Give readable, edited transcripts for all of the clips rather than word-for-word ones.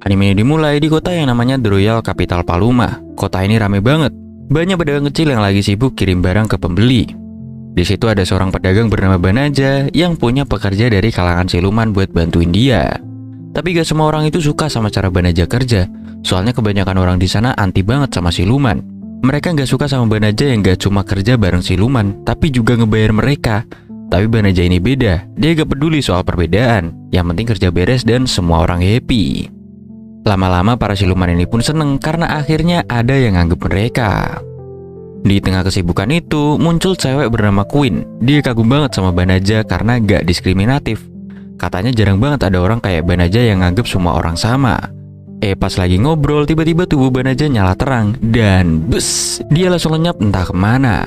Anime ini dimulai di kota yang namanya The Royal Capital Paluma. Kota ini rame banget. Banyak pedagang kecil yang lagi sibuk kirim barang ke pembeli. Di situ ada seorang pedagang bernama Banaja yang punya pekerja dari kalangan siluman buat bantuin dia. Tapi gak semua orang itu suka sama cara Banaja kerja. Soalnya kebanyakan orang di sana anti banget sama siluman. Mereka gak suka sama Banaja yang gak cuma kerja bareng siluman, tapi juga ngebayar mereka. Tapi Banaja ini beda. Dia gak peduli soal perbedaan. Yang penting kerja beres dan semua orang happy. Lama-lama para siluman ini pun seneng karena akhirnya ada yang nganggep mereka. Di tengah kesibukan itu, muncul cewek bernama Queen. Dia kagum banget sama Banaja karena gak diskriminatif. Katanya jarang banget ada orang kayak Banaja yang nganggep semua orang sama. Pas lagi ngobrol, tiba-tiba tubuh Banaja nyala terang dan bus, dia langsung lenyap entah kemana.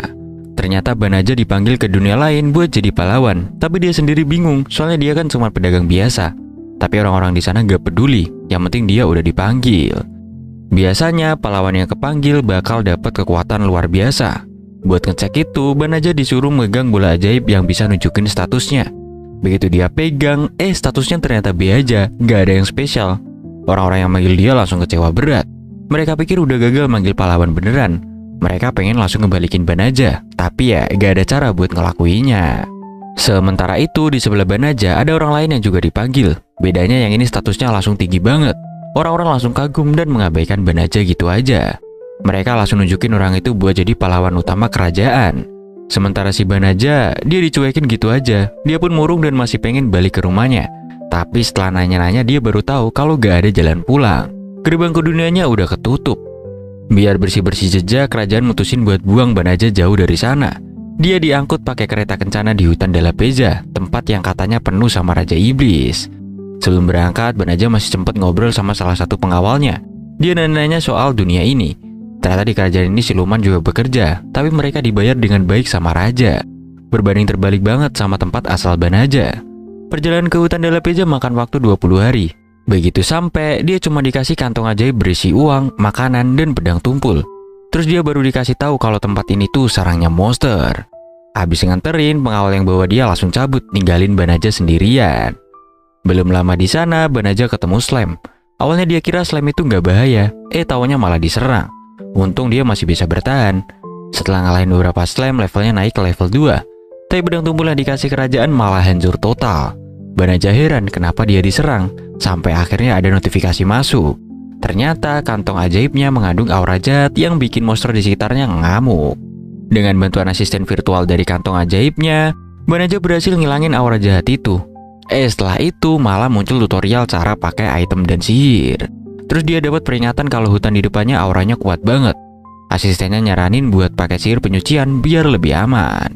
Ternyata Banaja dipanggil ke dunia lain buat jadi pahlawan. Tapi dia sendiri bingung, soalnya dia kan cuma pedagang biasa. Tapi orang-orang di sana gak peduli, yang penting dia udah dipanggil. Biasanya pahlawan yang kepanggil bakal dapat kekuatan luar biasa. Buat ngecek itu, Banaja disuruh megang bola ajaib yang bisa nunjukin statusnya. Begitu dia pegang, statusnya ternyata B aja, gak ada yang spesial. Orang-orang yang manggil dia langsung kecewa berat. Mereka pikir udah gagal manggil pahlawan beneran. Mereka pengen langsung ngebalikin Banaja, tapi ya gak ada cara buat ngelakuinya. Sementara itu di sebelah Banaja ada orang lain yang juga dipanggil. Bedanya yang ini statusnya langsung tinggi banget. Orang-orang langsung kagum dan mengabaikan Banaja gitu aja. Mereka langsung nunjukin orang itu buat jadi pahlawan utama kerajaan. Sementara si Banaja, dia dicuekin gitu aja. Dia pun murung dan masih pengen balik ke rumahnya. Tapi setelah nanya-nanya dia baru tahu kalau gak ada jalan pulang. Gerbang ke dunianya udah ketutup. Biar bersih-bersih jejak, kerajaan mutusin buat buang Banaja jauh dari sana. Dia diangkut pakai kereta kencana di hutan Dalapeza, tempat yang katanya penuh sama Raja Iblis. Sebelum berangkat, Banaja masih sempat ngobrol sama salah satu pengawalnya. Dia nanya soal dunia ini. Ternyata di kerajaan ini siluman juga bekerja, tapi mereka dibayar dengan baik sama raja. Berbanding terbalik banget sama tempat asal Banaja. Perjalanan ke hutan Dalapeza makan waktu 20 hari. Begitu sampai, dia cuma dikasih kantong ajaib berisi uang, makanan, dan pedang tumpul. Terus dia baru dikasih tahu kalau tempat ini tuh sarangnya monster. Habis nganterin, pengawal yang bawa dia langsung cabut, ninggalin Banaja sendirian. Belum lama di sana, Banaja ketemu Slime. Awalnya dia kira Slime itu nggak bahaya, taunya malah diserang. Untung dia masih bisa bertahan. Setelah ngalahin beberapa Slime, levelnya naik ke level 2. Tapi pedang tumpul yang dikasih kerajaan malah hancur total. Banaja heran kenapa dia diserang, sampai akhirnya ada notifikasi masuk. Ternyata kantong ajaibnya mengandung aura jahat yang bikin monster di sekitarnya ngamuk. Dengan bantuan asisten virtual dari kantong ajaibnya, Banaja berhasil ngilangin aura jahat itu. Setelah itu malah muncul tutorial cara pakai item dan sihir. Terus dia dapat peringatan kalau hutan di depannya auranya kuat banget. Asistennya nyaranin buat pakai sihir penyucian biar lebih aman.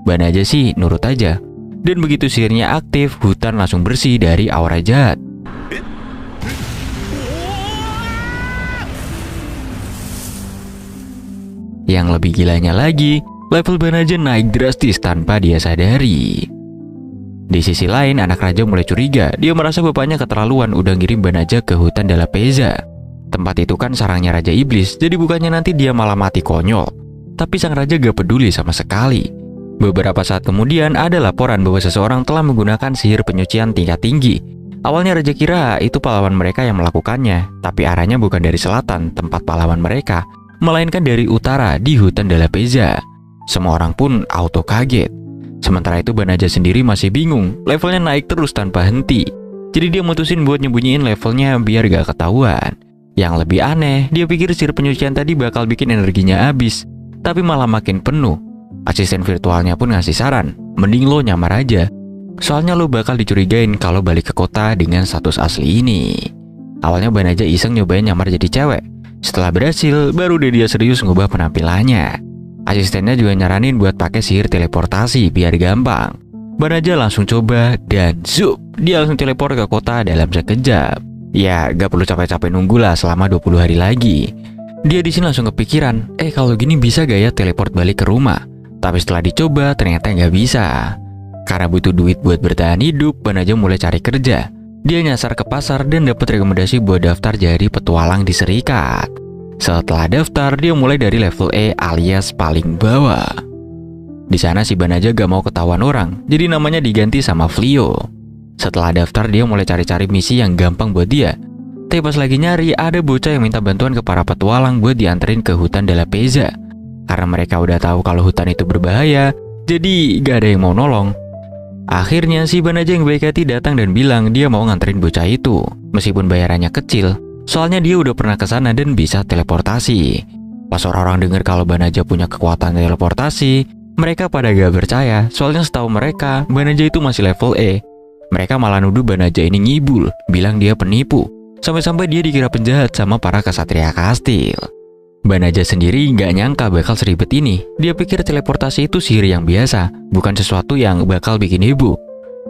Banaja sih nurut aja. Dan begitu sihirnya aktif, hutan langsung bersih dari aura jahat. Yang lebih gilanya lagi, level Banaja naik drastis tanpa dia sadari. Di sisi lain, anak raja mulai curiga. Dia merasa bapaknya keterlaluan udah ngirim Banaja ke hutan Dalapeza. Tempat itu kan sarangnya Raja Iblis, jadi bukannya nanti dia malah mati konyol. Tapi sang raja gak peduli sama sekali. Beberapa saat kemudian ada laporan bahwa seseorang telah menggunakan sihir penyucian tingkat tinggi. Awalnya raja kira itu pahlawan mereka yang melakukannya, tapi arahnya bukan dari selatan, tempat pahlawan mereka, melainkan dari utara di hutan Dalapeza. Semua orang pun auto kaget. Sementara itu Banaja sendiri masih bingung, levelnya naik terus tanpa henti. Jadi dia mutusin buat nyembunyiin levelnya biar gak ketahuan. Yang lebih aneh, dia pikir sihir penyucian tadi bakal bikin energinya habis, tapi malah makin penuh. Asisten virtualnya pun ngasih saran, mending lo nyamar aja. Soalnya lo bakal dicurigain kalau balik ke kota dengan status asli ini. Awalnya Banaja iseng nyobain nyamar jadi cewek. Setelah berhasil, baru deh dia serius ngubah penampilannya. Asistennya juga nyaranin buat pakai sihir teleportasi biar gampang. Banaja langsung coba dan zup, dia langsung teleport ke kota dalam sekejap. Ya, gak perlu capek-capek nunggu lah selama 20 hari lagi. Dia di sini langsung kepikiran, kalau gini bisa gak ya teleport balik ke rumah? Tapi setelah dicoba ternyata nggak bisa. Karena butuh duit buat bertahan hidup, Banaja mulai cari kerja. Dia nyasar ke pasar dan dapat rekomendasi buat daftar jadi petualang di Serikat. Setelah daftar, dia mulai dari level E alias paling bawah. Di sana si Banaja gak mau ketahuan orang, jadi namanya diganti sama Flio. Setelah daftar, dia mulai cari-cari misi yang gampang buat dia. Tapi pas lagi nyari, ada bocah yang minta bantuan ke para petualang buat dianterin ke hutan Della Pezza. Karena mereka udah tahu kalau hutan itu berbahaya, jadi gak ada yang mau nolong. Akhirnya si Banaja yang baik hati datang dan bilang dia mau nganterin bocah itu, meskipun bayarannya kecil. Soalnya dia udah pernah kesana dan bisa teleportasi. Pas orang-orang dengar kalau Banaja punya kekuatan teleportasi, mereka pada gak percaya. Soalnya setahu mereka, Banaja itu masih level E. Mereka malah nuduh Banaja ini ngibul, bilang dia penipu. Sampai-sampai dia dikira penjahat sama para kesatria kastil. Banaja sendiri nggak nyangka bakal seribet ini. Dia pikir teleportasi itu sihir yang biasa, bukan sesuatu yang bakal bikin heboh.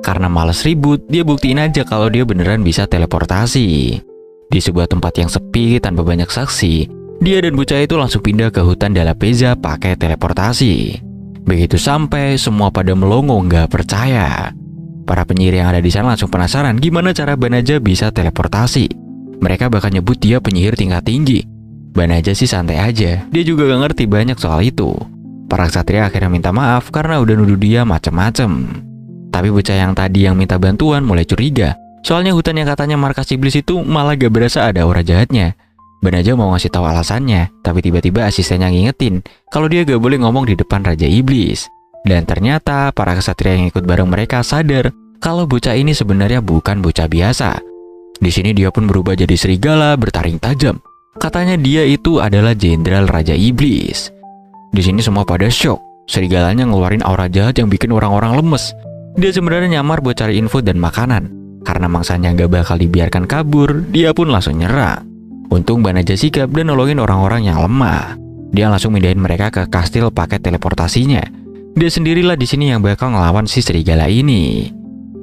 Karena malas ribut, dia buktiin aja kalau dia beneran bisa teleportasi. Di sebuah tempat yang sepi tanpa banyak saksi, dia dan bocah itu langsung pindah ke hutan Della Pezza pakai teleportasi. Begitu sampai, semua pada melongo nggak percaya. Para penyihir yang ada di sana langsung penasaran gimana cara Banaja bisa teleportasi. Mereka bahkan nyebut dia penyihir tingkat tinggi. Banaja sih santai aja, dia juga gak ngerti banyak soal itu. Para ksatria akhirnya minta maaf karena udah nuduh dia macem-macem. Tapi bocah yang tadi yang minta bantuan mulai curiga. Soalnya hutan yang katanya markas iblis itu malah gak berasa ada aura jahatnya. Banaja mau ngasih tahu alasannya, tapi tiba-tiba asistennya ngingetin kalau dia gak boleh ngomong di depan Raja Iblis. Dan ternyata para ksatria yang ikut bareng mereka sadar kalau bocah ini sebenarnya bukan bocah biasa. Di sini dia pun berubah jadi serigala bertaring tajam. Katanya dia itu adalah jenderal Raja Iblis. Di sini semua pada shock. Serigalanya ngeluarin aura jahat yang bikin orang-orang lemes. Dia sebenarnya nyamar buat cari info dan makanan. Karena mangsanya gak bakal dibiarkan kabur, dia pun langsung nyerang. Untung Banaja sigap dan nolongin orang-orang yang lemah. Dia langsung mindahin mereka ke kastil pakai teleportasinya. Dia sendirilah di sini yang bakal ngelawan si serigala ini.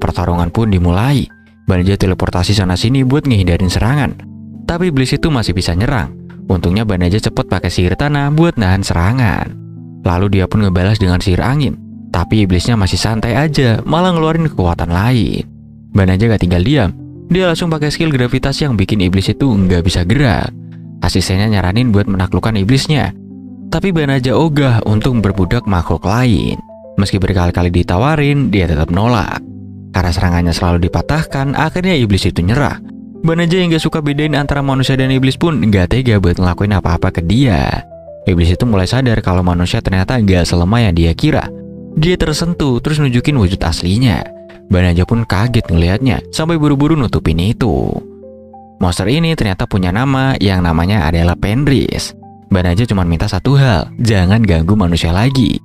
Pertarungan pun dimulai. Banaja teleportasi sana-sini buat ngehindarin serangan. Tapi iblis itu masih bisa nyerang. Untungnya Banaja cepet pakai sihir tanah buat nahan serangan. Lalu dia pun ngebalas dengan sihir angin. Tapi iblisnya masih santai aja, malah ngeluarin kekuatan lain. Banaja gak tinggal diam. Dia langsung pakai skill gravitasi yang bikin iblis itu nggak bisa gerak. Asistennya nyaranin buat menaklukkan iblisnya. Tapi Banaja ogah untuk berbudak makhluk lain. Meski berkali-kali ditawarin, dia tetap nolak. Karena serangannya selalu dipatahkan, akhirnya iblis itu nyerah. Banaja yang gak suka bedain antara manusia dan iblis pun gak tega buat ngelakuin apa-apa ke dia. Iblis itu mulai sadar kalau manusia ternyata gak selemah yang dia kira. Dia tersentuh terus nunjukin wujud aslinya. Banaja pun kaget ngelihatnya, sampai buru-buru nutupin itu. Monster ini ternyata punya nama yang namanya adalah Fenris. Banaja cuma minta satu hal, jangan ganggu manusia lagi.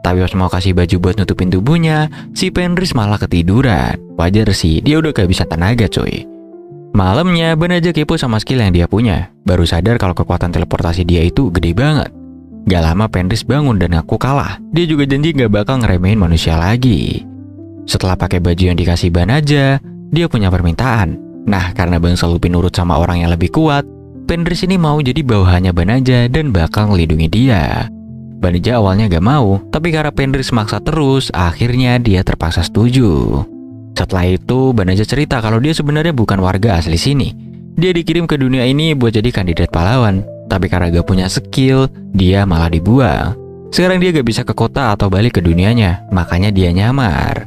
Tapi pas mau kasih baju buat nutupin tubuhnya, si Fenris malah ketiduran. Wajar sih, dia udah kehabisan tenaga coy. Malamnya, Banaja kepo sama skill yang dia punya. Baru sadar kalau kekuatan teleportasi dia itu gede banget. Gak lama Fenris bangun dan ngaku kalah. Dia juga janji gak bakal ngeremehin manusia lagi. Setelah pakai baju yang dikasih Banaja, dia punya permintaan. Nah, karena Bang Selupin nurut sama orang yang lebih kuat, Fenris ini mau jadi bawahannya Banaja dan bakal ngelindungi dia. Banaja awalnya gak mau, tapi karena Fenris maksa terus, akhirnya dia terpaksa setuju. Setelah itu, Banaja cerita kalau dia sebenarnya bukan warga asli sini. Dia dikirim ke dunia ini buat jadi kandidat pahlawan, tapi karena gak punya skill, dia malah dibuang. Sekarang dia gak bisa ke kota atau balik ke dunianya, makanya dia nyamar.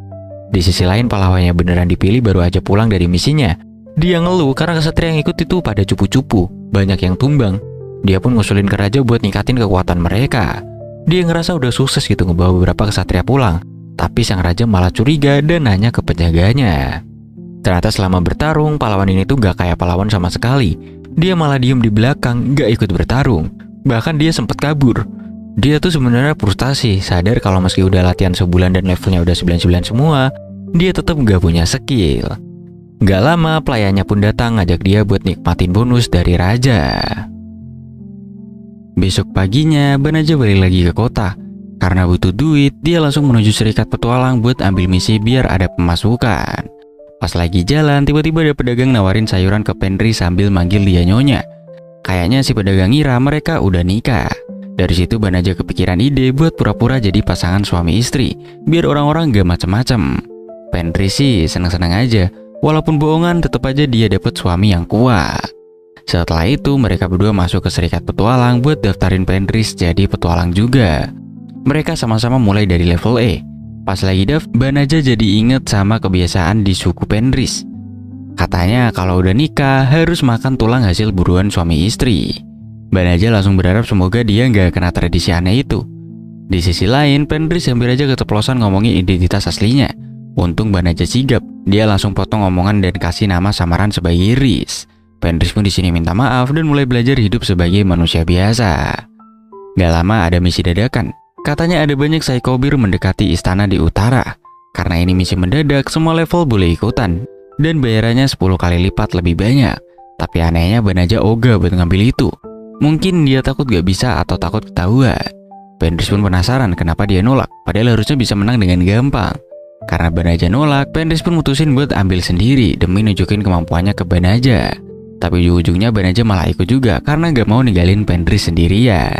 Di sisi lain, pahlawannya beneran dipilih baru aja pulang dari misinya. Dia ngeluh karena kesatria yang ikut itu pada cupu-cupu, banyak yang tumbang. Dia pun ngusulin ke raja buat ningkatin kekuatan mereka. Dia ngerasa udah sukses gitu ngebawa beberapa kesatria pulang. Tapi sang raja malah curiga dan nanya ke penjaganya. Ternyata selama bertarung, pahlawan ini tuh gak kayak pahlawan sama sekali. Dia malah diem di belakang, gak ikut bertarung. Bahkan dia sempat kabur. Dia tuh sebenarnya frustasi, sadar kalau meski udah latihan sebulan dan levelnya udah 99 semua, dia tetap gak punya skill. Gak lama, pelayannya pun datang ngajak dia buat nikmatin bonus dari raja. Besok paginya, Banaja balik lagi ke kota. Karena butuh duit, dia langsung menuju serikat petualang buat ambil misi biar ada pemasukan. Pas lagi jalan, tiba-tiba ada pedagang nawarin sayuran ke Fenris sambil manggil dia nyonya. Kayaknya si pedagang ngira mereka udah nikah. Dari situ Banaja kepikiran ide buat pura-pura jadi pasangan suami istri, biar orang-orang gak macem-macem. Fenris sih seneng-seneng aja. Walaupun bohongan, tetap aja dia dapet suami yang kuat. Setelah itu, mereka berdua masuk ke serikat petualang buat daftarin Fenris jadi petualang juga. Mereka sama-sama mulai dari level E. Pas lagi Banaja jadi inget sama kebiasaan di suku Fenris. Katanya kalau udah nikah harus makan tulang hasil buruan suami istri. Banaja langsung berharap semoga dia nggak kena tradisi aneh itu. Di sisi lain, Fenris hampir aja keceplosan ngomongin identitas aslinya. Untung Banaja sigap, dia langsung potong omongan dan kasih nama samaran sebagai Riz. Fenris pun di sini minta maaf dan mulai belajar hidup sebagai manusia biasa. Gak lama ada misi dadakan. Katanya ada banyak Psychobir mendekati istana di utara. Karena ini misi mendadak, semua level boleh ikutan. Dan bayarannya 10 kali lipat lebih banyak. Tapi anehnya Banaja ogah buat ngambil itu. Mungkin dia takut gak bisa atau takut ketahuan. Fenris pun penasaran kenapa dia nolak, padahal harusnya bisa menang dengan gampang. Karena Banaja nolak, Fenris pun mutusin buat ambil sendiri demi nunjukin kemampuannya ke Banaja. Tapi ujung-ujungnya Banaja malah ikut juga karena gak mau ninggalin Fenris sendirian.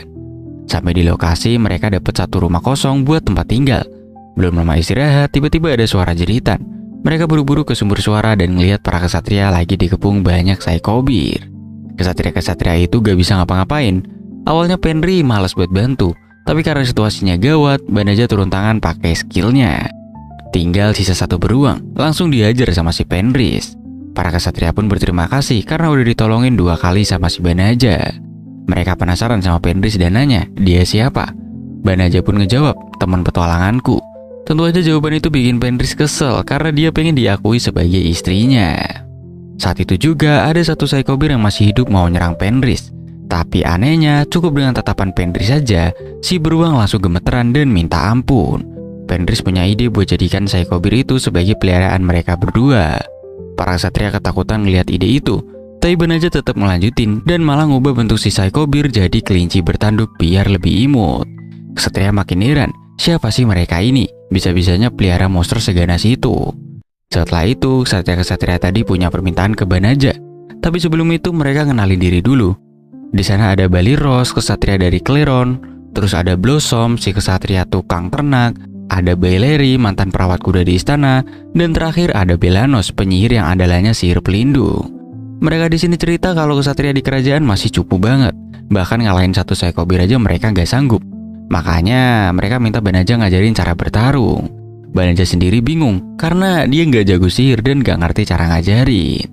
Sampai di lokasi, mereka dapat satu rumah kosong buat tempat tinggal. Belum lama istirahat, tiba-tiba ada suara jeritan. Mereka buru-buru ke sumber suara dan ngelihat para kesatria lagi dikepung banyak Psychobir. Kesatria-kesatria itu gak bisa ngapa-ngapain. Awalnya Fenris malas buat bantu, tapi karena situasinya gawat, Banaja turun tangan pakai skillnya. Tinggal sisa satu beruang, langsung dihajar sama si Fenris. Para kesatria pun berterima kasih karena udah ditolongin 2 kali sama si Banaja. Mereka penasaran sama Fenris dan nanya, dia siapa? Banaja pun ngejawab, teman petualanganku. Tentu aja jawaban itu bikin Fenris kesel karena dia pengen diakui sebagai istrinya. Saat itu juga ada satu Psychobir yang masih hidup mau nyerang Fenris. Tapi anehnya cukup dengan tatapan Fenris saja, si beruang langsung gemeteran dan minta ampun. Fenris punya ide buat jadikan Psychobir itu sebagai peliharaan mereka berdua. Para kesatria ketakutan ngelihat ide itu, tapi Banaja tetap melanjutin dan malah ngubah bentuk si Psychobir jadi kelinci bertanduk biar lebih imut. Kesatria makin heran, siapa sih mereka ini? Bisa-bisanya pelihara monster seganas itu. Setelah itu, kesatria-kesatria tadi punya permintaan ke Banaja. Tapi sebelum itu mereka kenalin diri dulu. Di sana ada Baliros, kesatria dari Kleron. Terus ada Blossom, si kesatria tukang ternak. Ada Baileri, mantan perawat kuda di istana. Dan terakhir ada Belanos, penyihir yang andalanya sihir pelindung. Mereka di sini cerita kalau kesatria di kerajaan masih cupu banget. Bahkan ngalahin satu Psychobir aja mereka gak sanggup. Makanya mereka minta Banaja ngajarin cara bertarung. Banaja sendiri bingung karena dia nggak jago sihir dan nggak ngerti cara ngajarin.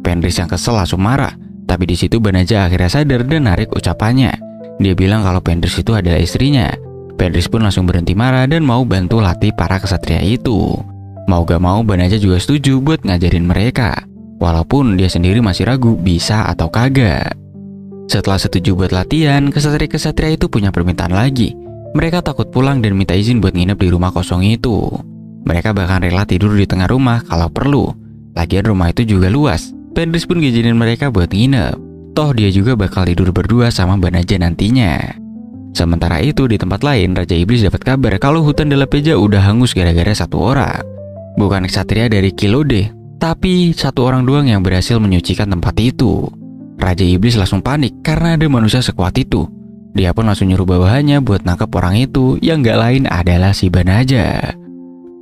Fenris yang kesel langsung marah, tapi di situ Banaja akhirnya sadar dan narik ucapannya. Dia bilang kalau Fenris itu adalah istrinya. Fenris pun langsung berhenti marah dan mau bantu latih para kesatria itu. Mau gak mau Banaja juga setuju buat ngajarin mereka, walaupun dia sendiri masih ragu bisa atau kagak. Setelah setuju buat latihan, kesatria-kesatria itu punya permintaan lagi. Mereka takut pulang dan minta izin buat nginep di rumah kosong itu. Mereka bahkan rela tidur di tengah rumah kalau perlu. Lagian rumah itu juga luas. Fenris pun ngizinin mereka buat nginep. Toh dia juga bakal tidur berdua sama Banaja nantinya. Sementara itu di tempat lain, Raja Iblis dapat kabar kalau hutan Delapeja udah hangus gara-gara satu orang. Bukan kesatria dari Kilode, tapi satu orang doang yang berhasil menyucikan tempat itu. Raja Iblis langsung panik karena ada manusia sekuat itu. Dia pun langsung nyuruh bawahannya buat nangkep orang itu yang gak lain adalah si Banaja.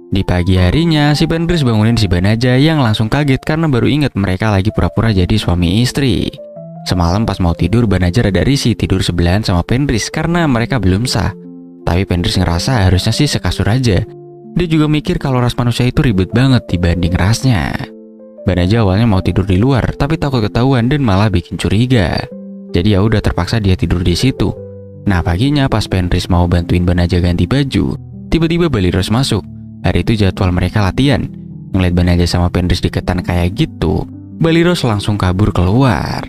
Di pagi harinya, si Fenris bangunin si Banaja yang langsung kaget karena baru ingat mereka lagi pura-pura jadi suami istri. Semalam pas mau tidur, Banaja rada risih tidur sebelahan sama Fenris karena mereka belum sah. Tapi Fenris ngerasa harusnya sih sekasur aja. Dia juga mikir kalau ras manusia itu ribet banget dibanding rasnya. Banaja awalnya mau tidur di luar, tapi takut ketahuan dan malah bikin curiga. Jadi ya udah terpaksa dia tidur di situ. Nah paginya pas Fenris mau bantuin Banaja ganti baju, tiba-tiba Baliros masuk. Hari itu jadwal mereka latihan. Ngeliat Banaja sama Fenris deketan kayak gitu, Baliros langsung kabur keluar.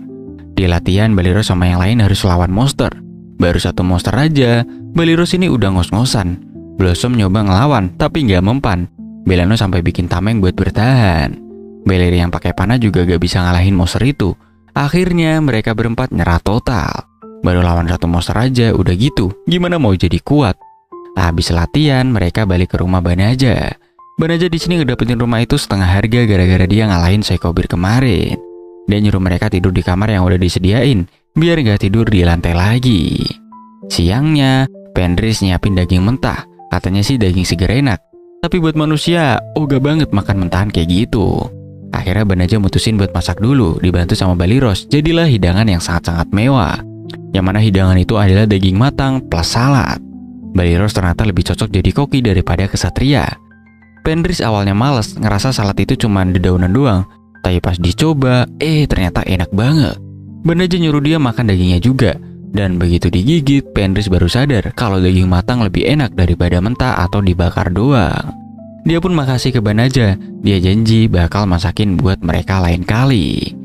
Di latihan Baliros sama yang lain harus lawan monster. Baru satu monster aja, Baliros ini udah ngos-ngosan. Blossom nyoba ngelawan tapi nggak mempan. Belano sampai bikin tameng buat bertahan. Baileri yang pakai panah juga gak bisa ngalahin monster itu. Akhirnya mereka berempat nyerah total. Baru lawan satu monster aja udah gitu, gimana mau jadi kuat? Habis latihan mereka balik ke rumah Banaja. Banaja di sini ngedapetin rumah itu setengah harga gara-gara dia ngalahin Psychobir kemarin. Dia nyuruh mereka tidur di kamar yang udah disediain biar gak tidur di lantai lagi. Siangnya Fenris nyiapin daging mentah. Katanya sih daging segar enak. Tapi buat manusia, ogah banget makan mentahan kayak gitu. Akhirnya Banaja mutusin buat masak dulu, dibantu sama Baliros. Jadilah hidangan yang sangat-sangat mewah. Yang mana hidangan itu adalah daging matang plus salad. Baliros ternyata lebih cocok jadi koki daripada kesatria. Fenris awalnya males, ngerasa salad itu cuma dedaunan doang. Tapi pas dicoba, ternyata enak banget. Banaja nyuruh dia makan dagingnya juga. Dan begitu digigit, Fenris baru sadar kalau daging matang lebih enak daripada mentah atau dibakar doang. Dia pun makasih ke Banaja. Dia janji bakal masakin buat mereka lain kali.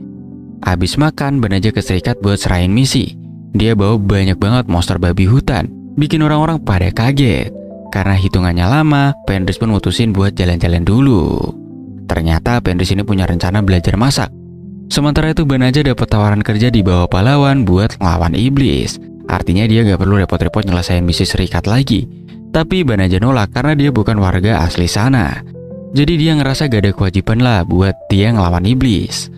Habis makan, Banaja ke serikat buat serahin misi. Dia bawa banyak banget monster babi hutan, bikin orang-orang pada kaget. Karena hitungannya lama, Fenris pun mutusin buat jalan-jalan dulu. Ternyata Fenris ini punya rencana belajar masak. Sementara itu Banaja dapat tawaran kerja di bawah pahlawan buat ngelawan iblis. Artinya dia gak perlu repot-repot nyelesain misi serikat lagi. Tapi Banaja nolak karena dia bukan warga asli sana. Jadi dia ngerasa gak ada kewajiban lah buat dia ngelawan iblis.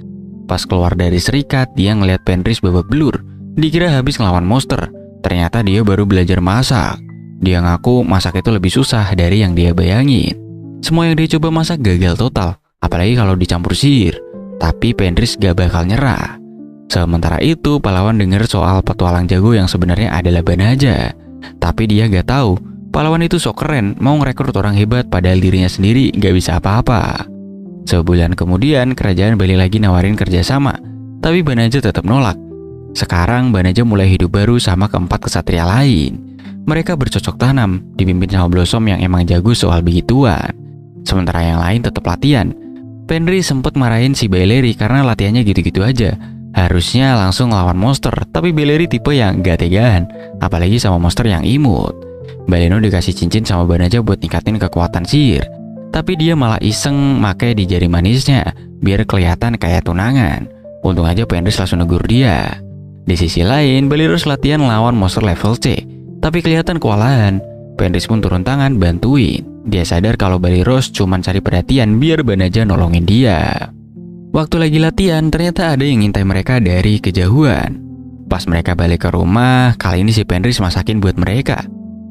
Pas keluar dari serikat, dia ngeliat Fenris babak belur. Dikira habis ngelawan monster. Ternyata dia baru belajar masak. Dia ngaku masak itu lebih susah dari yang dia bayangin. Semua yang dia coba masak gagal total, apalagi kalau dicampur sihir. Tapi Fenris gak bakal nyerah. Sementara itu, pahlawan dengar soal petualang jago yang sebenarnya adalah Banaja. Tapi dia gak tahu, pahlawan itu sok keren, mau ngerekrut orang hebat padahal dirinya sendiri gak bisa apa-apa. Sebulan kemudian, kerajaan balik lagi nawarin kerjasama. Tapi Banaja tetap nolak. Sekarang Banaja mulai hidup baru sama keempat kesatria lain. Mereka bercocok tanam, dipimpin sama Blossom yang emang jago soal begituan. Sementara yang lain tetap latihan. Fenris sempet marahin si Belleri karena latihannya gitu-gitu aja. Harusnya langsung lawan monster, tapi Belleri tipe yang gak tegaan, apalagi sama monster yang imut. Baleno dikasih cincin sama Banaja buat ningkatin kekuatan sihir, tapi dia malah iseng make di jari manisnya biar kelihatan kayak tunangan. Untung aja Fenris langsung negur dia. Di sisi lain, Bellerus latihan lawan monster level C, tapi kelihatan kewalahan. Fenris pun turun tangan bantuin. Dia sadar kalau Bellerus cuma cari perhatian biar Banaja nolongin dia. Waktu lagi latihan, ternyata ada yang ngintai mereka dari kejauhan. Pas mereka balik ke rumah, kali ini si Fenris masakin buat mereka.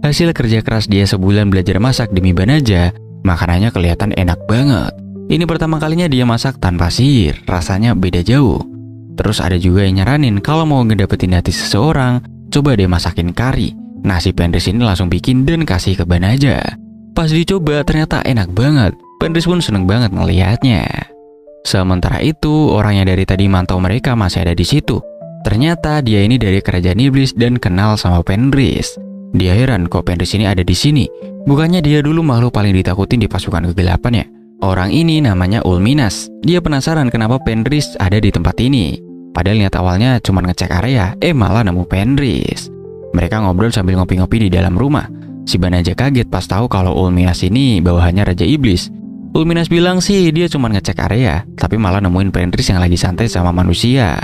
Hasil kerja keras dia sebulan belajar masak demi Banaja, makanannya kelihatan enak banget. Ini pertama kalinya dia masak tanpa sihir, rasanya beda jauh. Terus ada juga yang nyaranin kalau mau ngedapetin hati seseorang, coba deh masakin kari. Nah, si Fenris ini langsung bikin dan kasih ke Banaja. Pas dicoba ternyata enak banget. Fenris pun seneng banget ngelihatnya. Sementara itu, orang yang dari tadi mantau mereka masih ada di situ. Ternyata dia ini dari kerajaan iblis dan kenal sama Fenris. Dia heran kok Fenris ini ada di sini. Bukannya dia dulu makhluk paling ditakutin di pasukan kegelapan ya? Orang ini namanya Ulminas. Dia penasaran kenapa Fenris ada di tempat ini. Padahal niat awalnya cuma ngecek area, malah nemu Fenris. Mereka ngobrol sambil ngopi-ngopi di dalam rumah. Si Banaja kaget pas tahu kalau Ulminas ini bawahannya Raja Iblis. Ulminas bilang sih dia cuma ngecek area, tapi malah nemuin Fenris yang lagi santai sama manusia.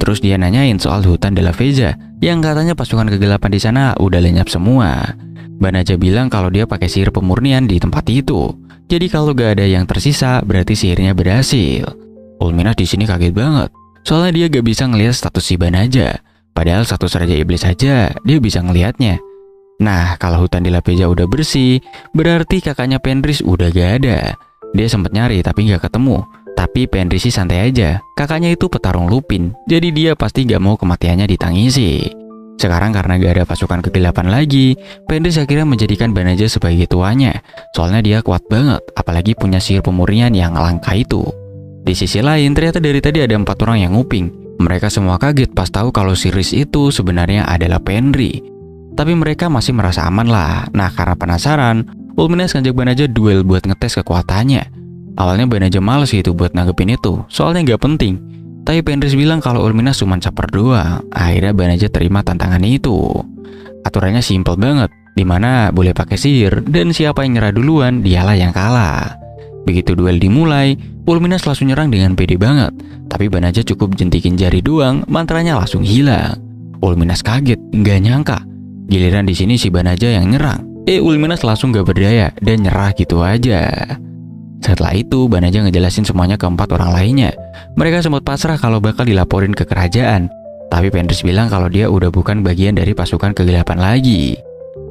Terus dia nanyain soal hutan de la Vega, yang katanya pasukan kegelapan di sana udah lenyap semua. Banaja bilang kalau dia pakai sihir pemurnian di tempat itu. Jadi kalau gak ada yang tersisa, berarti sihirnya berhasil. Ulminas di sini kaget banget, soalnya dia gak bisa ngelihat status si Banaja. Padahal status Raja Iblis saja dia bisa ngelihatnya. Nah, kalau hutan di La Vega udah bersih, berarti kakaknya Fenris udah gak ada. Dia sempat nyari tapi gak ketemu. Tapi Fenris sih santai aja. Kakaknya itu petarung Lupin, jadi dia pasti gak mau kematiannya ditangisi. Sekarang karena gak ada pasukan kegelapan lagi, Fenris akhirnya menjadikan Banaja sebagai tuannya. Soalnya dia kuat banget, apalagi punya sihir pemurnian yang langka itu. Di sisi lain, ternyata dari tadi ada 4 orang yang nguping. Mereka semua kaget pas tahu kalau si Riz itu sebenarnya adalah Fenris. Tapi mereka masih merasa aman lah. Nah, karena penasaran, Ulminas ngajak Banaja duel buat ngetes kekuatannya. Awalnya Banaja males gitu buat nanggepin itu, soalnya nggak penting. Tapi Fenris bilang kalau Ulminas cuma caper doang. Akhirnya Banaja terima tantangan itu. Aturannya simpel banget, dimana boleh pakai sihir, dan siapa yang nyerah duluan, dialah yang kalah. Begitu duel dimulai, Ulminas langsung nyerang dengan pede banget. Tapi Banaja cukup jentikin jari doang, mantranya langsung hilang. Ulminas kaget, nggak nyangka. Giliran di sini si Banaja yang nyerang. Ulminas langsung gak berdaya dan nyerah gitu aja. Setelah itu, Banaja ngejelasin semuanya ke 4 orang lainnya. Mereka sempat pasrah kalau bakal dilaporin ke kerajaan. Tapi Fenris bilang kalau dia udah bukan bagian dari pasukan kegelapan lagi.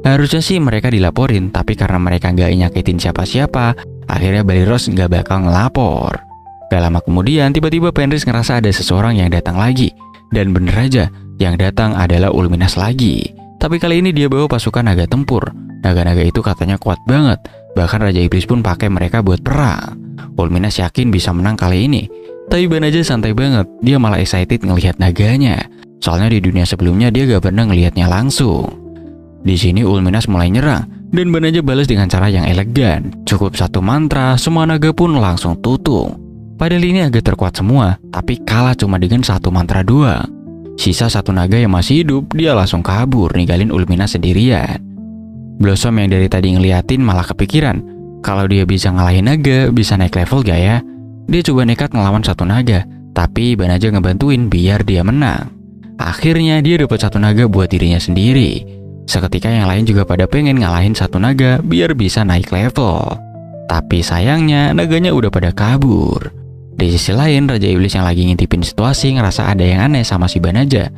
Harusnya sih mereka dilaporin, tapi karena mereka gak nyakitin siapa-siapa, akhirnya Bellerus gak bakal ngelapor. Gak lama kemudian, tiba-tiba Fenris ngerasa ada seseorang yang datang lagi. Dan bener aja, yang datang adalah Ulminas lagi. Tapi kali ini dia bawa pasukan naga tempur. Naga-naga itu katanya kuat banget. Bahkan Raja Iblis pun pakai mereka buat perang. Ulminas yakin bisa menang kali ini. Tapi Banaja santai banget, dia malah excited ngelihat naganya. Soalnya di dunia sebelumnya dia gak pernah ngelihatnya langsung. Di sini Ulminas mulai nyerang, dan Banaja balas dengan cara yang elegan. Cukup satu mantra, semua naga pun langsung tutung. Padahal ini agak terkuat semua, tapi kalah cuma dengan satu mantra doang. Sisa satu naga yang masih hidup, dia langsung kabur ninggalin Ulminas sendirian. Blossom yang dari tadi ngeliatin malah kepikiran, kalau dia bisa ngalahin naga, bisa naik level gak ya? Dia coba nekat ngelawan satu naga, tapi Banaja ngebantuin biar dia menang. Akhirnya dia dapat satu naga buat dirinya sendiri. Seketika yang lain juga pada pengen ngalahin satu naga biar bisa naik level. Tapi sayangnya naganya udah pada kabur. Di sisi lain, Raja Iblis yang lagi ngintipin situasi ngerasa ada yang aneh sama si Banaja.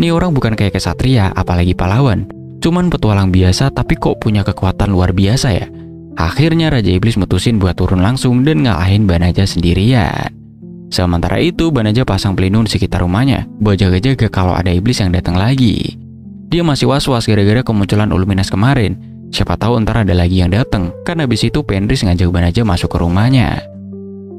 Nih orang bukan kayak kesatria, apalagi pahlawan. Cuman petualang biasa tapi kok punya kekuatan luar biasa ya. Akhirnya Raja Iblis mutusin buat turun langsung dan ngalahin Banaja sendirian. Sementara itu Banaja pasang pelindung di sekitar rumahnya buat jaga-jaga kalau ada iblis yang datang lagi. Dia masih was-was gara-gara kemunculan Ulminas kemarin. Siapa tahu ntar ada lagi yang datang. Karena habis itu Fenris ngajak Banaja masuk ke rumahnya.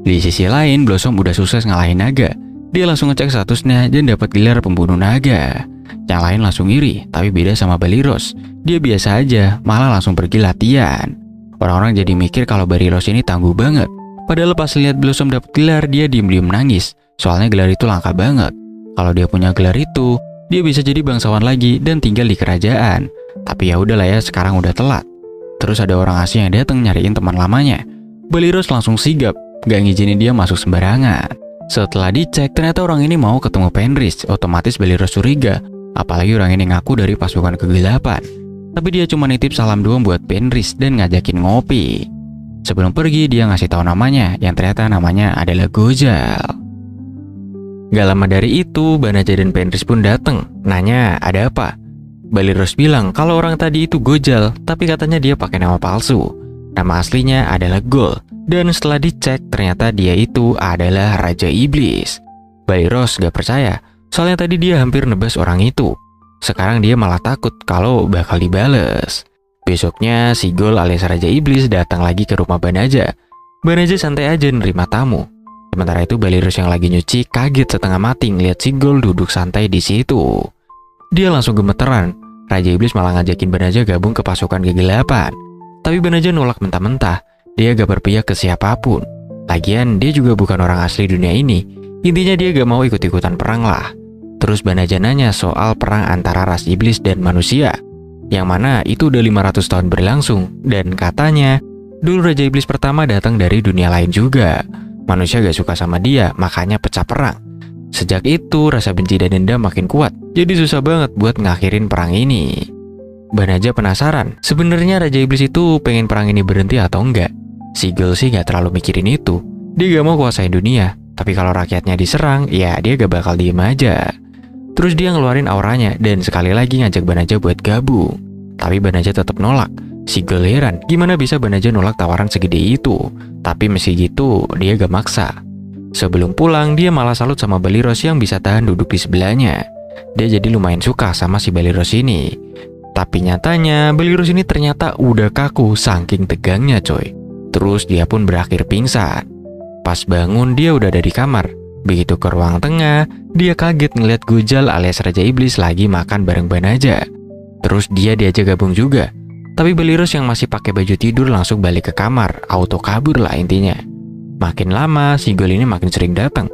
Di sisi lain Blossom udah sukses ngalahin naga. Dia langsung ngecek statusnya dan dapat gelar pembunuh naga. Yang lain langsung iri, tapi beda sama Baliros. Dia biasa aja, malah langsung pergi latihan. Orang-orang jadi mikir kalau Baliros ini tangguh banget. Padahal pas lihat Blossom dapat gelar, dia diem-diem nangis. Soalnya gelar itu langka banget. Kalau dia punya gelar itu, dia bisa jadi bangsawan lagi dan tinggal di kerajaan. Tapi ya udahlah ya, sekarang udah telat. Terus ada orang asing yang datang nyariin teman lamanya. Baliros langsung sigap, gak ngizinin dia masuk sembarangan. Setelah dicek, ternyata orang ini mau ketemu Fenris. Otomatis Baliros curiga. Apalagi orang ini ngaku dari pasukan kegelapan. Tapi dia cuma nitip salam doang buat Fenris dan ngajakin ngopi. Sebelum pergi dia ngasih tahu namanya, yang ternyata namanya adalah Gojal. Gak lama dari itu Banaja dan Fenris pun datang, nanya ada apa. Baliros bilang kalau orang tadi itu Gojal, tapi katanya dia pakai nama palsu. Nama aslinya adalah Gol. Dan setelah dicek ternyata dia itu adalah Raja Iblis. Baliros gak percaya, soalnya tadi dia hampir nebas orang itu. Sekarang dia malah takut kalau bakal dibales. Besoknya si Gol alias Raja Iblis datang lagi ke rumah Banaja. Banaja santai aja nerima tamu. Sementara itu Baliros yang lagi nyuci kaget setengah mati ngeliat si Gol duduk santai di situ. Dia langsung gemeteran. Raja Iblis malah ngajakin Banaja gabung ke pasukan kegelapan. Tapi Banaja nolak mentah-mentah. Dia gak berpihak ke siapapun. Lagian dia juga bukan orang asli dunia ini. Intinya dia gak mau ikut-ikutan perang lah. Terus Banaja nanya soal perang antara ras iblis dan manusia, yang mana itu udah 500 tahun berlangsung. Dan katanya dulu Raja Iblis pertama datang dari dunia lain juga. Manusia gak suka sama dia, makanya pecah perang. Sejak itu rasa benci dan dendam makin kuat. Jadi susah banget buat ngakhirin perang ini. Banaja penasaran, sebenarnya Raja Iblis itu pengen perang ini berhenti atau enggak. Si Gol sih gak terlalu mikirin itu. Dia gak mau kuasain dunia. Tapi kalau rakyatnya diserang, ya dia gak bakal diem aja. Terus dia ngeluarin auranya dan sekali lagi ngajak Banaja buat gabung. Tapi Banaja tetap nolak. Si Gol heran, gimana bisa Banaja nolak tawaran segede itu. Tapi meski gitu, dia gak maksa. Sebelum pulang, dia malah salut sama Baliros yang bisa tahan duduk di sebelahnya. Dia jadi lumayan suka sama si Baliros ini. Tapi nyatanya, Baliros ini ternyata udah kaku saking tegangnya coy. Terus dia pun berakhir pingsan. Pas bangun dia udah ada di kamar. Begitu ke ruang tengah, dia kaget ngeliat Gojal alias Raja Iblis lagi makan bareng Banaja. Terus dia diajak gabung juga. Tapi Baliros yang masih pakai baju tidur langsung balik ke kamar, auto kabur lah intinya. Makin lama si Gol ini makin sering datang.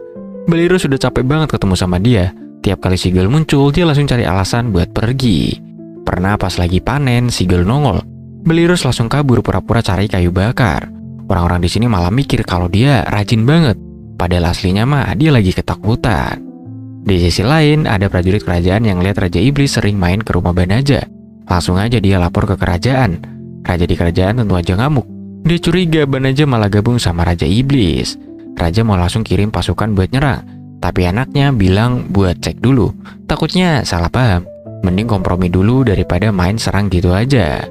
Baliros sudah capek banget ketemu sama dia. Tiap kali si Gol muncul, dia langsung cari alasan buat pergi. Pernah pas lagi panen, si Gol nongol. Baliros langsung kabur pura-pura cari kayu bakar. Orang-orang di sini malah mikir kalau dia rajin banget. Padahal aslinya mah dia lagi ketakutan. Di sisi lain, ada prajurit kerajaan yang lihat Raja Iblis sering main ke rumah Banaja. Langsung aja dia lapor ke kerajaan. Raja di kerajaan tentu aja ngamuk. Dia curiga Banaja malah gabung sama Raja Iblis. Raja mau langsung kirim pasukan buat nyerang. Tapi anaknya bilang buat cek dulu. Takutnya salah paham. Mending kompromi dulu daripada main serang gitu aja.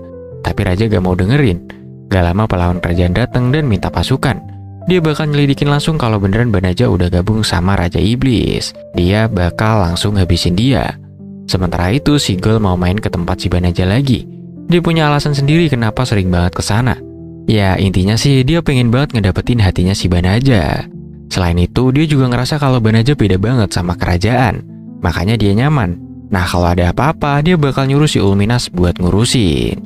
Tapi Raja gak mau dengerin. Gak lama pahlawan kerajaan datang dan minta pasukan. Dia bakal nyelidikin langsung kalau beneran Banaja udah gabung sama Raja Iblis. Dia bakal langsung habisin dia. Sementara itu si Gol mau main ke tempat si Banaja lagi. Dia punya alasan sendiri kenapa sering banget ke sana. Ya intinya sih dia pengen banget ngedapetin hatinya si Banaja. Selain itu, dia juga ngerasa kalau Banaja beda banget sama kerajaan. Makanya dia nyaman. Nah, kalau ada apa-apa, dia bakal nyuruh si Ulminas buat ngurusin.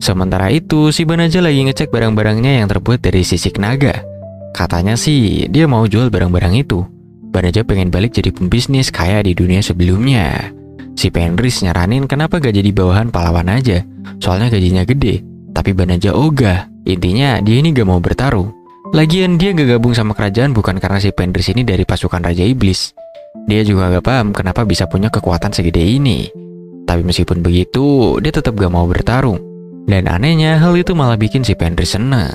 Sementara itu, si Banaja lagi ngecek barang-barangnya yang terbuat dari sisik naga. Katanya sih, dia mau jual barang-barang itu. Banaja pengen balik jadi pembisnis kayak di dunia sebelumnya. Si Fenris nyaranin kenapa gak jadi bawahan pahlawan aja, soalnya gajinya gede. Tapi Banaja ogah, intinya dia ini gak mau bertarung. Lagian dia gak gabung sama kerajaan bukan karena si Fenris ini dari pasukan Raja Iblis. Dia juga gak paham kenapa bisa punya kekuatan segede ini. Tapi meskipun begitu, dia tetap gak mau bertarung. Dan anehnya, hal itu malah bikin si Fenris senang.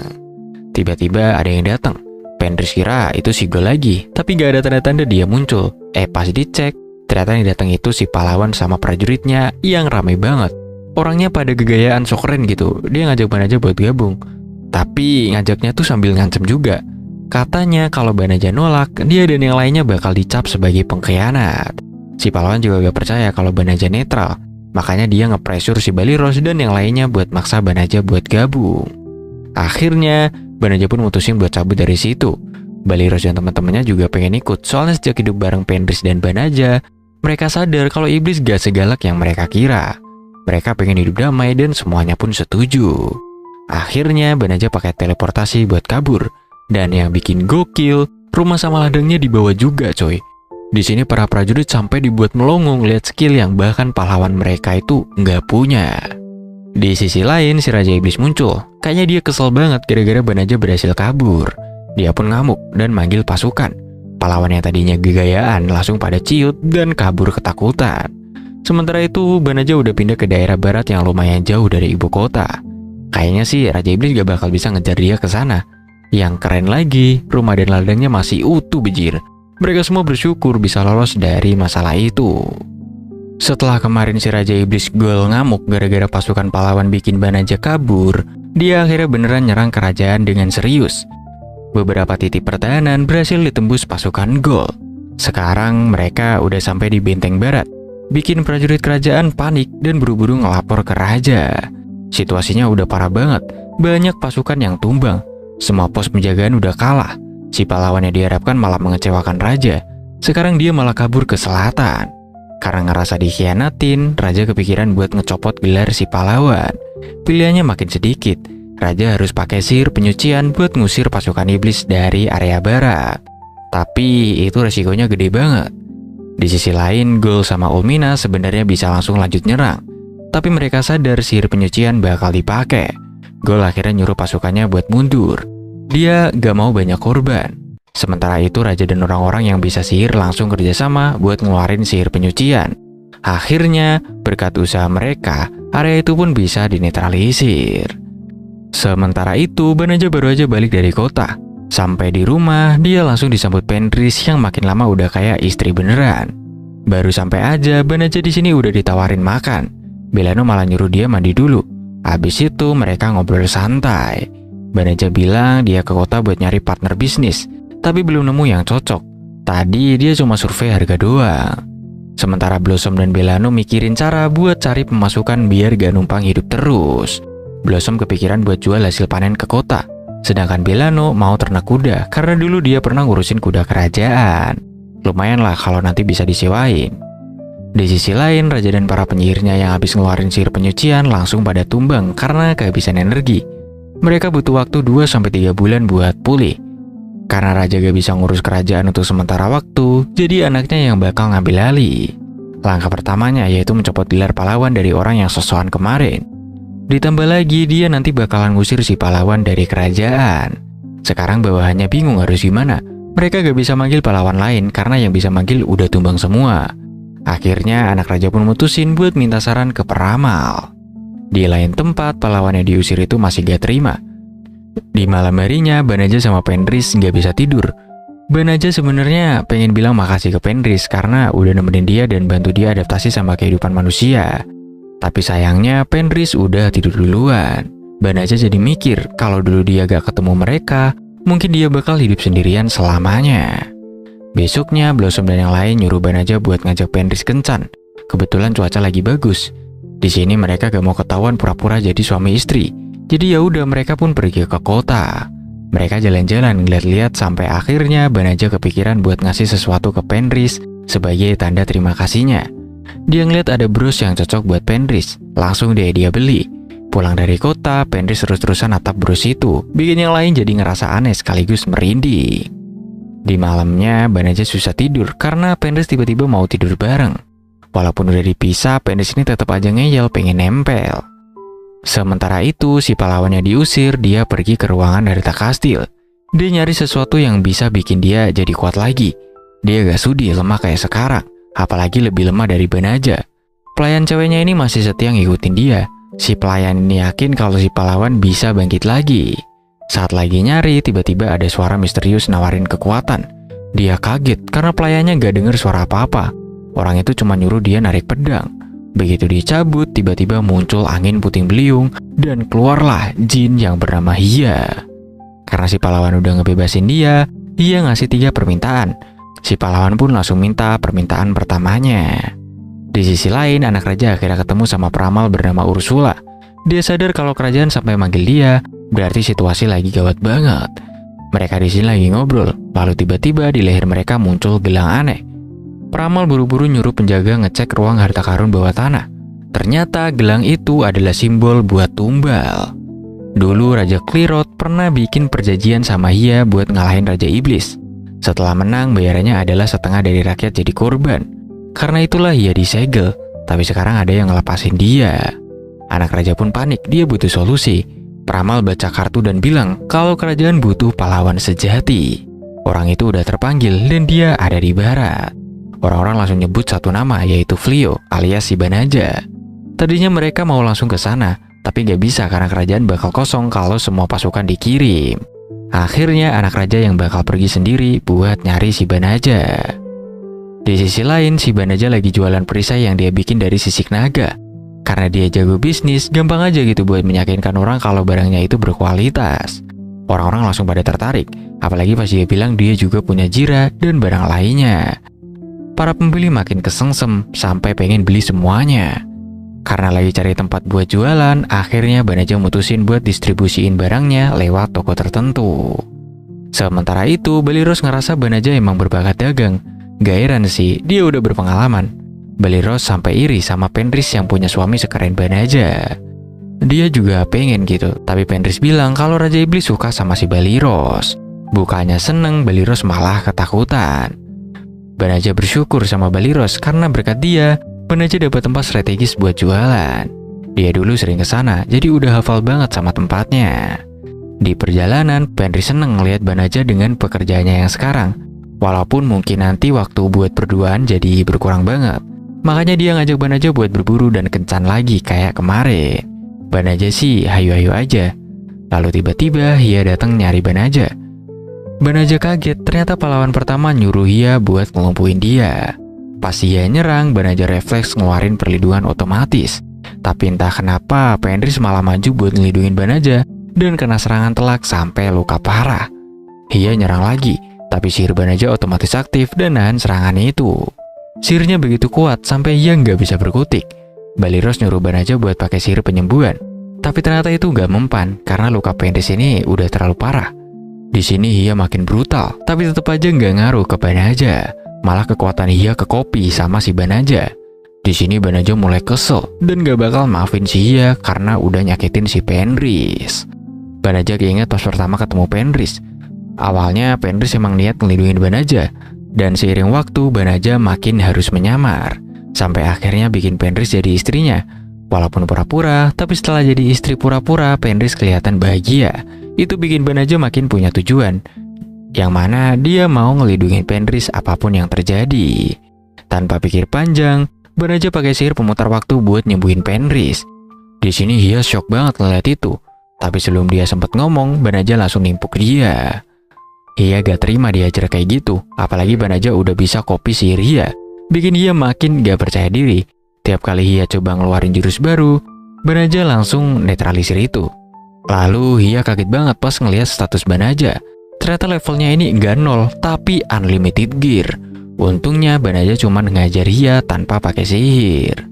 Tiba-tiba ada yang datang. Fenris kira itu si Gol lagi, tapi gak ada tanda-tanda dia muncul. Pas dicek, ternyata yang datang itu si pahlawan sama prajuritnya yang ramai banget. Orangnya pada gegayaan sok keren gitu. Dia ngajak Banaja buat gabung. Tapi ngajaknya tuh sambil ngancem juga. Katanya kalau Banaja nolak, dia dan yang lainnya bakal dicap sebagai pengkhianat. Si pahlawan juga gak percaya kalau Banaja netral. Makanya dia nge-pressure si Baliros dan yang lainnya buat maksa Banaja buat gabung. Akhirnya, Banaja pun mutusin buat cabut dari situ. Baliros dan teman-temannya juga pengen ikut, soalnya sejak hidup bareng Fenris dan Banaja, mereka sadar kalau iblis gak segalak yang mereka kira. Mereka pengen hidup damai dan semuanya pun setuju. Akhirnya Banaja pakai teleportasi buat kabur. Dan yang bikin gokil, rumah sama ladangnya dibawa juga coy. Di sini para prajurit sampai dibuat melongo lihat skill yang bahkan pahlawan mereka itu nggak punya. Di sisi lain, si Raja Iblis muncul. Kayaknya dia kesel banget gara-gara Banaja berhasil kabur. Dia pun ngamuk dan manggil pasukan. Pahlawan yang tadinya gegayaan langsung pada ciut dan kabur ketakutan. Sementara itu, Banaja udah pindah ke daerah barat yang lumayan jauh dari ibu kota. Kayaknya sih Raja Iblis gak bakal bisa ngejar dia ke sana. Yang keren lagi, rumah dan ladangnya masih utuh bejir. Mereka semua bersyukur bisa lolos dari masalah itu. Setelah kemarin si Raja Iblis Gol ngamuk gara-gara pasukan pahlawan bikin Banaja kabur, dia akhirnya beneran nyerang kerajaan dengan serius. Beberapa titik pertahanan berhasil ditembus pasukan Gol. Sekarang mereka udah sampai di benteng barat, bikin prajurit kerajaan panik dan buru-buru ngelapor ke raja. Situasinya udah parah banget, banyak pasukan yang tumbang. Semua pos penjagaan udah kalah. Si pahlawan yang diharapkan malah mengecewakan raja. Sekarang dia malah kabur ke selatan. Karena ngerasa dikhianatin, raja kepikiran buat ngecopot gelar si pahlawan. Pilihannya makin sedikit. Raja harus pakai sihir penyucian buat ngusir pasukan iblis dari area barat. Tapi itu resikonya gede banget. Di sisi lain, Gol sama Ulmina sebenarnya bisa langsung lanjut nyerang. Tapi mereka sadar sihir penyucian bakal dipakai. Gol akhirnya nyuruh pasukannya buat mundur. Dia gak mau banyak korban. Sementara itu raja dan orang-orang yang bisa sihir langsung kerjasama buat ngeluarin sihir penyucian. Akhirnya, berkat usaha mereka, area itu pun bisa dinetralisir. Sementara itu, Banaja baru aja balik dari kota. Sampai di rumah, dia langsung disambut Fenris yang makin lama udah kayak istri beneran. Baru sampai aja, Banaja di sini udah ditawarin makan. Belano malah nyuruh dia mandi dulu. Habis itu mereka ngobrol santai. Banaja bilang dia ke kota buat nyari partner bisnis, tapi belum nemu yang cocok. Tadi dia cuma survei harga doang. Sementara Blossom dan Belano mikirin cara buat cari pemasukan biar gak numpang hidup terus. Blossom kepikiran buat jual hasil panen ke kota. Sedangkan Belano mau ternak kuda karena dulu dia pernah ngurusin kuda kerajaan. Lumayan lah kalau nanti bisa disewain. Di sisi lain, raja dan para penyihirnya yang habis ngeluarin sihir penyucian langsung pada tumbang karena kehabisan energi. Mereka butuh waktu 2-3 bulan buat pulih. Karena raja gak bisa ngurus kerajaan untuk sementara waktu, jadi anaknya yang bakal ngambil alih. Langkah pertamanya yaitu mencopot gelar pahlawan dari orang yang sosokan kemarin. Ditambah lagi dia nanti bakalan ngusir si pahlawan dari kerajaan. Sekarang bawahannya bingung harus gimana. Mereka gak bisa manggil pahlawan lain karena yang bisa manggil udah tumbang semua. Akhirnya anak raja pun mutusin buat minta saran ke peramal. Di lain tempat pahlawan yang diusir itu masih gak terima. Di malam harinya, Banaja sama Fenris nggak bisa tidur. Banaja sebenarnya pengen bilang makasih ke Fenris karena udah nemenin dia dan bantu dia adaptasi sama kehidupan manusia. Tapi sayangnya Fenris udah tidur duluan. Banaja jadi mikir kalau dulu dia gak ketemu mereka, mungkin dia bakal hidup sendirian selamanya. Besoknya Blossom dan yang lain nyuruh Banaja buat ngajak Fenris kencan. Kebetulan cuaca lagi bagus. Di sini mereka gak mau ketahuan pura-pura jadi suami istri. Jadi ya udah mereka pun pergi ke kota. Mereka jalan-jalan ngeliat-liat sampai akhirnya Banaja kepikiran buat ngasih sesuatu ke Penris sebagai tanda terima kasihnya. Dia ngeliat ada bros yang cocok buat Penris, langsung dia beli. Pulang dari kota, Penris terus-terusan natap bros itu, bikin yang lain jadi ngerasa aneh sekaligus merinding. Di malamnya, Banaja susah tidur karena Penris tiba-tiba mau tidur bareng. Walaupun udah dipisah, Penris ini tetap aja ngeyel pengen nempel. Sementara itu, si pahlawannya diusir, dia pergi ke ruangan Harta Kastil. Dia nyari sesuatu yang bisa bikin dia jadi kuat lagi. Dia gak sudi lemah kayak sekarang, apalagi lebih lemah dari Banaja. Pelayan ceweknya ini masih setia ngikutin dia. Si pelayan ini yakin kalau si pahlawan bisa bangkit lagi. Saat lagi nyari, tiba-tiba ada suara misterius nawarin kekuatan. Dia kaget karena pelayannya gak denger suara apa-apa. Orang itu cuma nyuruh dia narik pedang. Begitu dicabut, tiba-tiba muncul angin puting beliung dan keluarlah jin yang bernama Hia. Karena si pahlawan udah ngebebasin dia, Hia ngasih 3 permintaan. Si pahlawan pun langsung minta permintaan pertamanya. Di sisi lain, anak raja akhirnya ketemu sama peramal bernama Ursula. Dia sadar kalau kerajaan sampai manggil dia, berarti situasi lagi gawat banget. Mereka di sini lagi ngobrol, lalu tiba-tiba di leher mereka muncul gelang aneh. Peramal buru-buru nyuruh penjaga ngecek ruang harta karun bawah tanah. Ternyata gelang itu adalah simbol buat tumbal. Dulu Raja Klirot pernah bikin perjanjian sama Hia buat ngalahin Raja Iblis. Setelah menang, bayarannya adalah setengah dari rakyat jadi korban. Karena itulah Hia disegel, tapi sekarang ada yang ngelepasin dia. Anak raja pun panik, dia butuh solusi. Peramal baca kartu dan bilang kalau kerajaan butuh pahlawan sejati. Orang itu udah terpanggil dan dia ada di barat. Orang-orang langsung nyebut satu nama, yaitu Flio alias si Banaja. Tadinya mereka mau langsung ke sana, tapi gak bisa karena kerajaan bakal kosong kalau semua pasukan dikirim. Akhirnya anak raja yang bakal pergi sendiri buat nyari si Banaja. Di sisi lain, si Banaja lagi jualan perisai yang dia bikin dari sisik naga. Karena dia jago bisnis, gampang aja gitu buat meyakinkan orang kalau barangnya itu berkualitas. Orang-orang langsung pada tertarik, apalagi pas dia bilang dia juga punya jira dan barang lainnya. Para pembeli makin kesengsem sampai pengen beli semuanya. Karena lagi cari tempat buat jualan, akhirnya Banaja mutusin buat distribusiin barangnya lewat toko tertentu. Sementara itu, Baliros ngerasa Banaja emang berbakat dagang. Gak heran sih, dia udah berpengalaman. Baliros sampai iri sama Penris yang punya suami sekeren Banaja. Dia juga pengen gitu, tapi Penris bilang kalau Raja Iblis suka sama si Baliros. Bukannya seneng, Baliros malah ketakutan. Banaja bersyukur sama Baliros karena berkat dia, Banaja dapat tempat strategis buat jualan. Dia dulu sering ke sana, jadi udah hafal banget sama tempatnya. Di perjalanan, Penris seneng ngeliat Banaja dengan pekerjaannya yang sekarang. Walaupun mungkin nanti waktu buat berduaan jadi berkurang banget. Makanya dia ngajak Banaja buat berburu dan kencan lagi kayak kemarin. Banaja sih hayu-hayu aja. Lalu tiba-tiba Hia datang nyari Banaja. Banaja kaget, ternyata pahlawan pertama nyuruh Hia buat ngelumpuhin dia. Pas Hia nyerang, Banaja refleks ngeluarin perlindungan otomatis. Tapi entah kenapa, Penris malah maju buat ngelindungin Banaja dan kena serangan telak sampai luka parah. Hia nyerang lagi, tapi sihir Banaja otomatis aktif dan nahan serangan itu. Sihirnya begitu kuat sampai Hia nggak bisa berkutik. Baliros nyuruh Banaja buat pakai sihir penyembuhan. Tapi ternyata itu nggak mempan karena luka Penris ini udah terlalu parah. Di sini Hia makin brutal, tapi tetap aja nggak ngaruh ke Banaja. Malah kekuatan Hia kekopi sama si Banaja. Di sini Banaja mulai kesel dan gak bakal maafin si Hia karena udah nyakitin si Penris. Banaja keinget pas pertama ketemu Penris. Awalnya Penris emang niat ngelindungin Banaja, dan seiring waktu Banaja makin harus menyamar. Sampai akhirnya bikin Penris jadi istrinya. Walaupun pura-pura, tapi setelah jadi istri pura-pura, Penris kelihatan bahagia. Itu bikin Banaja makin punya tujuan, yang mana dia mau ngelindungin Penris apapun yang terjadi. Tanpa pikir panjang, Banaja pakai sihir pemutar waktu buat nyembuhin Penris. Di sini Hia shock banget ngeliat itu. Tapi sebelum dia sempat ngomong, Banaja langsung nimpuk dia. Hia gak terima diajar kayak gitu, apalagi Banaja udah bisa copy sihir Hia. Bikin Hia makin gak percaya diri. Tiap kali Hia coba ngeluarin jurus baru, Banaja langsung netralisir itu. Lalu Hia kaget banget pas ngeliat status Banaja. Ternyata levelnya ini nggak 0, tapi unlimited gear. Untungnya Banaja cuma ngajar Hia tanpa pakai sihir.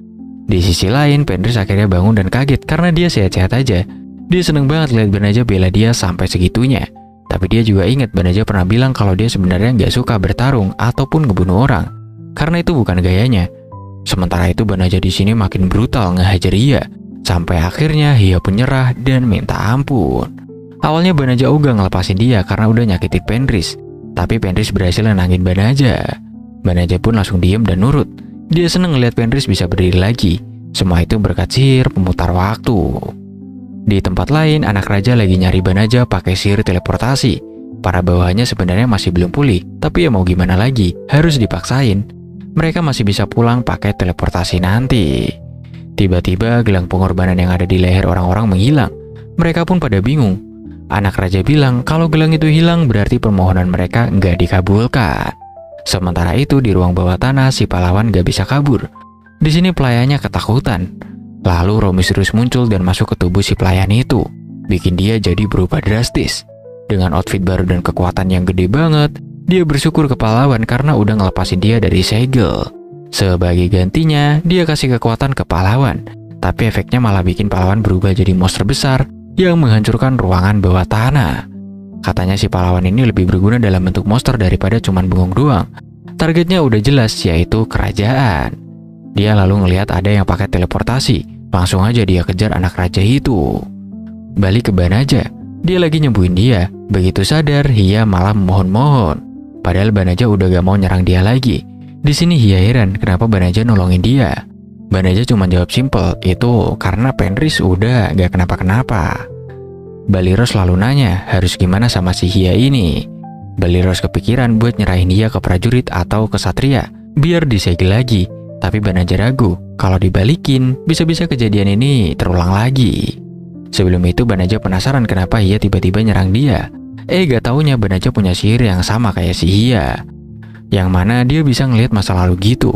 Di sisi lain, Penris akhirnya bangun dan kaget karena dia sehat-sehat aja. Dia seneng banget lihat Banaja bela dia sampai segitunya. Tapi dia juga ingat Banaja pernah bilang kalau dia sebenarnya nggak suka bertarung ataupun ngebunuh orang, karena itu bukan gayanya. Sementara itu Banaja di sini makin brutal ngehajar Hia, sampai akhirnya Hia pun nyerah dan minta ampun. Awalnya Banaja ogah ngelepasin dia karena udah nyakitin Fenris, tapi Fenris berhasil nenangin Banaja. Banaja pun langsung diem dan nurut. Dia seneng ngeliat Fenris bisa berdiri lagi. Semua itu berkat sihir pemutar waktu. Di tempat lain, anak raja lagi nyari Banaja pakai sihir teleportasi. Para bawahannya sebenarnya masih belum pulih, tapi ya mau gimana lagi, harus dipaksain. Mereka masih bisa pulang pakai teleportasi nanti. Tiba-tiba gelang pengorbanan yang ada di leher orang-orang menghilang. Mereka pun pada bingung. Anak raja bilang kalau gelang itu hilang berarti permohonan mereka nggak dikabulkan. Sementara itu di ruang bawah tanah si pahlawan nggak bisa kabur. Di sini pelayannya ketakutan. Lalu Roh misterius muncul dan masuk ke tubuh si pelayan itu, bikin dia jadi berubah drastis. Dengan outfit baru dan kekuatan yang gede banget, dia bersyukur ke pahlawan karena udah ngelepasin dia dari segel. Sebagai gantinya, dia kasih kekuatan ke pahlawan, tapi efeknya malah bikin pahlawan berubah jadi monster besar yang menghancurkan ruangan bawah tanah. Katanya si pahlawan ini lebih berguna dalam bentuk monster daripada cuman bengong doang. Targetnya udah jelas, yaitu kerajaan. Dia lalu ngelihat ada yang pakai teleportasi. Langsung aja dia kejar anak raja itu. Balik ke Banaja, dia lagi nyembuhin dia. Begitu sadar, Hia malah memohon-mohon. Padahal Banaja udah gak mau nyerang dia lagi. Di sini Hia heran kenapa Banaja nolongin dia. Banaja cuma jawab simpel, itu karena Fenris udah gak kenapa-kenapa. Baliros lalu nanya harus gimana sama si Hia ini. Baliros kepikiran buat nyerahin Hia ke prajurit atau ke satria biar disegel lagi. Tapi Banaja ragu, kalau dibalikin, bisa-bisa kejadian ini terulang lagi. Sebelum itu Banaja penasaran kenapa Hia tiba-tiba nyerang dia. Gak taunya Banaja punya sihir yang sama kayak si Hia, yang mana dia bisa ngelihat masa lalu gitu.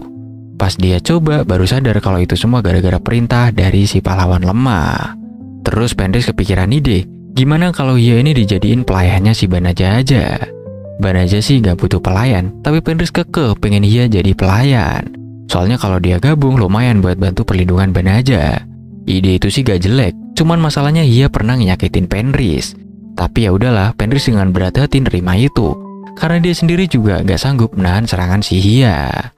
Pas dia coba, baru sadar kalau itu semua gara-gara perintah dari si pahlawan lemah. Terus Fenris kepikiran ide, gimana kalau Hia ini dijadiin pelayannya si Banaja aja. Banaja sih gak butuh pelayan, tapi Fenris kekeh pengen Hia jadi pelayan. Soalnya kalau dia gabung lumayan buat bantu perlindungan Banaja. Ide itu sih gak jelek, cuman masalahnya Hia pernah nyakitin Fenris. Tapi ya udahlah, Fenris dengan berat hati nerima itu, karena dia sendiri juga gak sanggup menahan serangan si Hia.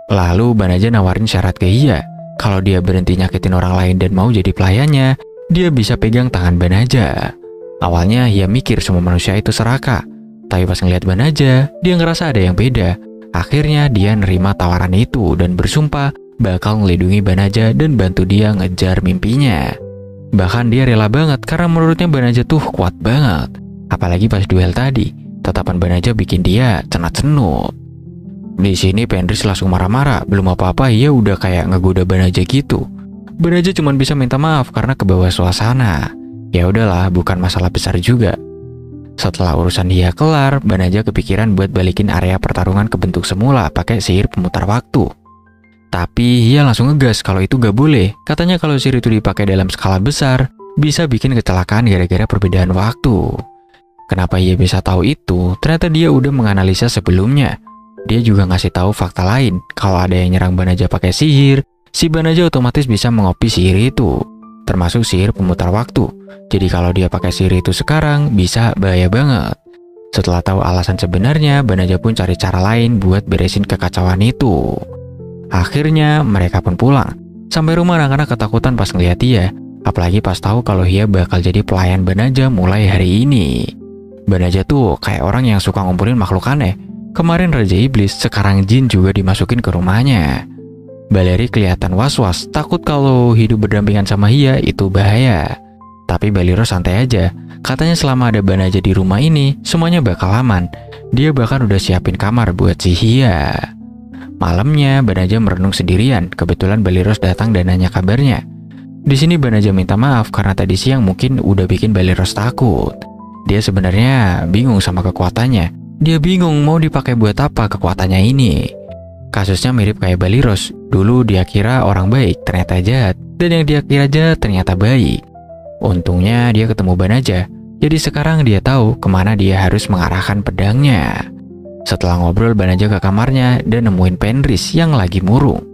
Lalu Banaja nawarin syarat ke Hia, kalau dia berhenti nyakitin orang lain dan mau jadi pelayannya, dia bisa pegang tangan Banaja. Awalnya Hia mikir semua manusia itu serakah, tapi pas ngeliat Banaja, dia ngerasa ada yang beda. Akhirnya dia nerima tawaran itu dan bersumpah bakal ngelindungi Banaja dan bantu dia ngejar mimpinya. Bahkan dia rela banget karena menurutnya Banaja tuh kuat banget. Apalagi pas duel tadi, tatapan Banaja bikin dia cenat-cenut. Di sini Fenris langsung marah-marah, belum apa-apa Hia udah kayak ngegoda Banaja gitu. Banaja cuma bisa minta maaf karena kebawa suasana. Ya udahlah, bukan masalah besar juga. Setelah urusan Hia kelar, Banaja kepikiran buat balikin area pertarungan ke bentuk semula pakai sihir pemutar waktu. Tapi Hia langsung ngegas kalau itu gak boleh. Katanya kalau sihir itu dipakai dalam skala besar, bisa bikin kecelakaan gara-gara perbedaan waktu. Kenapa Hia bisa tahu itu? Ternyata dia udah menganalisa sebelumnya. Dia juga ngasih tahu fakta lain, kalau ada yang nyerang Banaja pakai sihir, si Banaja otomatis bisa mengopi sihir itu, termasuk sihir pemutar waktu. Jadi kalau dia pakai sihir itu sekarang, bisa bahaya banget. Setelah tahu alasan sebenarnya, Banaja pun cari cara lain buat beresin kekacauan itu. Akhirnya mereka pun pulang. Sampai rumah anak-anak ketakutan pas ngeliat dia, apalagi pas tahu kalau Hia bakal jadi pelayan Banaja mulai hari ini. Banaja tuh kayak orang yang suka ngumpulin makhluk aneh. Kemarin Raja Iblis, sekarang jin juga dimasukin ke rumahnya. Baleri kelihatan was-was, takut kalau hidup berdampingan sama Hia itu bahaya. Tapi Baliro santai aja, katanya selama ada Banaja di rumah ini, semuanya bakal aman. Dia bahkan udah siapin kamar buat si Hia. Malamnya, Banaja merenung sendirian, kebetulan Baliros datang dan nanya kabarnya. Di sini Banaja minta maaf karena tadi siang mungkin udah bikin Baliros takut. Dia sebenarnya bingung sama kekuatannya. Dia bingung mau dipakai buat apa kekuatannya ini. Kasusnya mirip kayak Baliros. Dulu dia kira orang baik, ternyata jahat. Dan yang dia kira jahat ternyata baik. Untungnya dia ketemu Banaja. Jadi sekarang dia tahu kemana dia harus mengarahkan pedangnya. Setelah ngobrol, Banaja ke kamarnya dan nemuin Fenris yang lagi murung.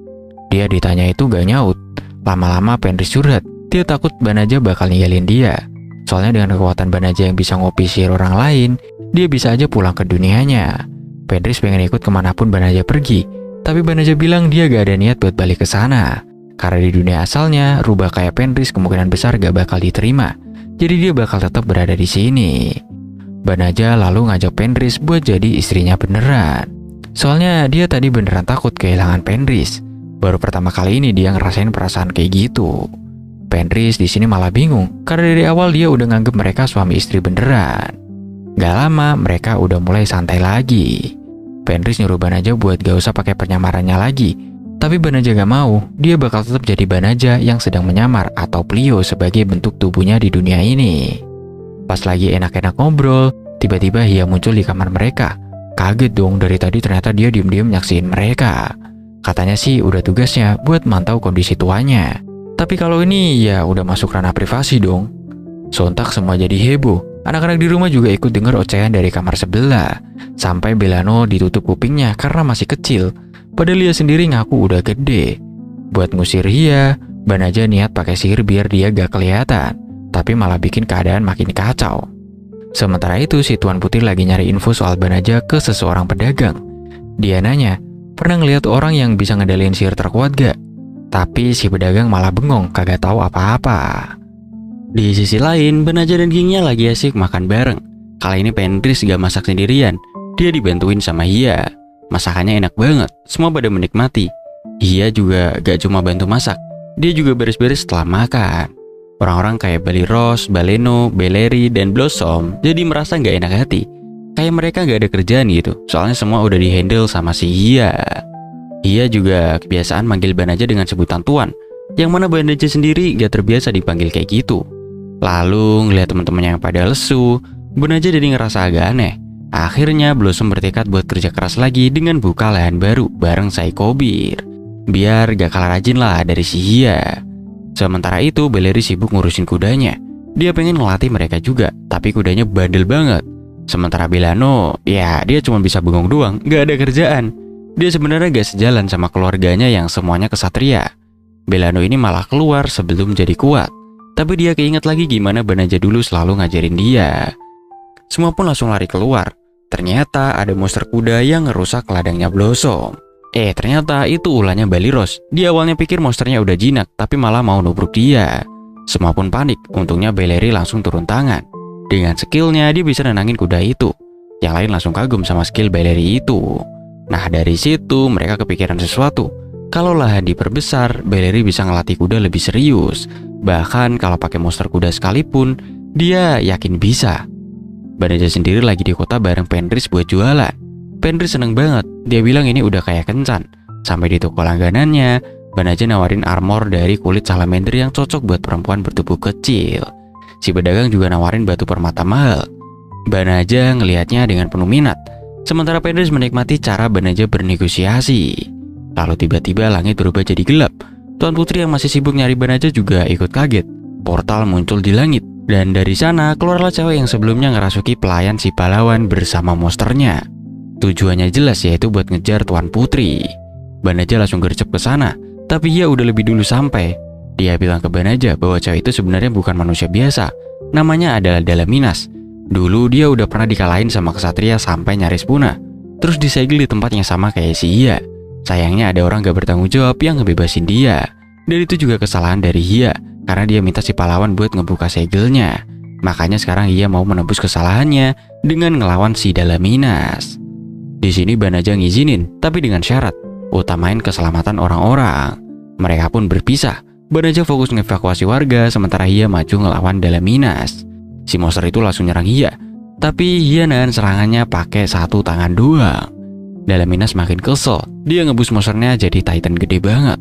Dia ditanya itu gak nyaut. Lama-lama Fenris curhat. Dia takut Banaja bakal ninggalin dia. Soalnya dengan kekuatan Banaja yang bisa ngopi sihir orang lain, dia bisa aja pulang ke dunianya. Fenris pengen ikut kemanapun Banaja pergi, tapi Banaja bilang dia gak ada niat buat balik ke sana. Karena di dunia asalnya, rubah kayak Fenris kemungkinan besar gak bakal diterima. Jadi dia bakal tetap berada di sini. Banaja lalu ngajak Fenris buat jadi istrinya beneran. Soalnya dia tadi beneran takut kehilangan Fenris. Baru pertama kali ini dia ngerasain perasaan kayak gitu. Fenris di sini malah bingung karena dari awal dia udah nganggep mereka suami istri beneran. Gak lama mereka udah mulai santai lagi. Fenris nyuruh Banaja buat gak usah pakai penyamarannya lagi. Tapi Banaja gak mau, dia bakal tetap jadi Banaja yang sedang menyamar atau Plio sebagai bentuk tubuhnya di dunia ini. Pas lagi enak-enak ngobrol, tiba-tiba Hia muncul di kamar mereka. Kaget dong, dari tadi ternyata dia diem-diem nyaksiin mereka. Katanya sih udah tugasnya buat mantau kondisi tuanya. Tapi kalau ini ya udah masuk ranah privasi dong. Sontak semua jadi heboh. Anak-anak di rumah juga ikut dengar ocehan dari kamar sebelah. Sampai Belano ditutup kupingnya karena masih kecil. Padahal dia sendiri ngaku udah gede. Buat ngusir Hia, Banaja niat pakai sihir biar dia gak kelihatan. Tapi malah bikin keadaan makin kacau. Sementara itu si Tuan Putri lagi nyari info soal Banaja ke seseorang pedagang. Dia nanya, pernah ngeliat orang yang bisa ngendaliin sihir terkuat gak? Tapi si pedagang malah bengong, kagak tahu apa-apa. Di sisi lain, Banaja dan gengnya lagi asik makan bareng. Kali ini Fenris gak masak sendirian, dia dibantuin sama Hia. Masakannya enak banget, semua pada menikmati. Hia juga gak cuma bantu masak, dia juga beres-beres setelah makan. Orang-orang kayak Baliros, Baleno, Beleri, dan Blossom jadi merasa gak enak hati. Kayak mereka gak ada kerjaan gitu, soalnya semua udah dihandle sama si Hia. Hia juga kebiasaan manggil Banaja dengan sebutan Tuan, yang mana Banaja sendiri gak terbiasa dipanggil kayak gitu. Lalu ngeliat teman-temannya yang pada lesu, Banaja jadi ngerasa agak aneh. Akhirnya Blossom bertekad buat kerja keras lagi dengan buka lahan baru bareng Psycho Bir. Biar gak kalah rajin lah dari si Hia. Sementara itu Beleri sibuk ngurusin kudanya. Dia pengen ngelatih mereka juga, tapi kudanya bandel banget. Sementara Belano, ya dia cuma bisa bengong doang, gak ada kerjaan. Dia sebenarnya gak sejalan sama keluarganya yang semuanya kesatria. Belano ini malah keluar sebelum jadi kuat. Tapi dia keinget lagi gimana Banaja dulu selalu ngajarin dia. Semua pun langsung lari keluar. Ternyata ada monster kuda yang ngerusak ladangnya Blossom. Ternyata itu ulahnya Baliros. Dia awalnya pikir monsternya udah jinak, tapi malah mau nubruk dia. Semua pun panik, untungnya Beleri langsung turun tangan. Dengan skillnya dia bisa nenangin kuda itu. Yang lain langsung kagum sama skill Beleri itu. Nah dari situ mereka kepikiran sesuatu. Kalau lahan diperbesar, Beleri bisa ngelatih kuda lebih serius. Bahkan kalau pakai monster kuda sekalipun, dia yakin bisa. Banaja sendiri lagi di kota bareng Fenris buat jualan. Fenris seneng banget, dia bilang ini udah kayak kencan. Sampai di toko langganannya, Banaja nawarin armor dari kulit salamander yang cocok buat perempuan bertubuh kecil. Si pedagang juga nawarin batu permata mahal. Banaja ngelihatnya dengan penuh minat. Sementara Fenris menikmati cara Banaja bernegosiasi. Lalu tiba-tiba langit berubah jadi gelap. Tuan Putri yang masih sibuk nyari Banaja juga ikut kaget. Portal muncul di langit. Dan dari sana keluarlah cewek yang sebelumnya ngerasuki pelayan si pahlawan bersama monsternya. Tujuannya jelas yaitu buat ngejar Tuan Putri. Banaja langsung gercep ke sana. Tapi dia udah lebih dulu sampai. Dia bilang ke Banaja bahwa cewek itu sebenarnya bukan manusia biasa. Namanya adalah Dalaminas. Dulu dia udah pernah dikalahin sama kesatria sampai nyaris punah. Terus disegel di tempat yang sama kayak si Hia. Sayangnya ada orang gak bertanggung jawab yang ngebebasin dia. Dan itu juga kesalahan dari Hia, karena dia minta si pahlawan buat ngebuka segelnya. Makanya sekarang Hia mau menebus kesalahannya dengan ngelawan si Dalaminas. Di sini Banaja ngizinin, tapi dengan syarat utamain keselamatan orang-orang. Mereka pun berpisah. Banaja fokus ngevakuasi warga, sementara Hia maju ngelawan Dalaminas. Si monster itu langsung nyerang Hia, tapi Hia nahan serangannya pakai satu tangan doang. Dalaminas makin kesel, dia ngebus monsternya jadi Titan gede banget.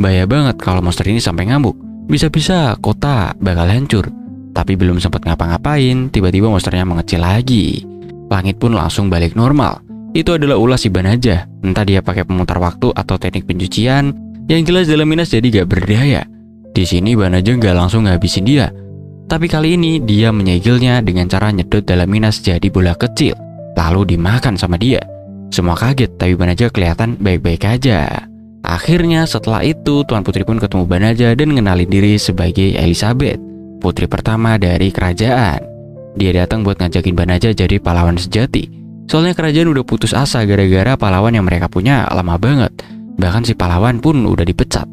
Bahaya banget kalau monster ini sampai ngamuk, bisa-bisa kota bakal hancur. Tapi belum sempat ngapa-ngapain, tiba-tiba monsternya mengecil lagi. Langit pun langsung balik normal. Itu adalah ulah si Banaja, entah dia pakai pemutar waktu atau teknik pencucian. Yang jelas Dalaminas jadi gak berdaya. Di sini Banaja gak langsung ngabisin dia. Tapi kali ini dia menyegelnya dengan cara nyedot Dalaminas jadi bola kecil, lalu dimakan sama dia. Semua kaget, tapi Banaja kelihatan baik-baik aja. Akhirnya setelah itu Tuan Putri pun ketemu Banaja dan ngenalin diri sebagai Elizabeth. putri pertama dari kerajaan. Dia datang buat ngajakin Banaja jadi pahlawan sejati. Soalnya kerajaan udah putus asa gara-gara pahlawan yang mereka punya lemah banget. Bahkan si pahlawan pun udah dipecat.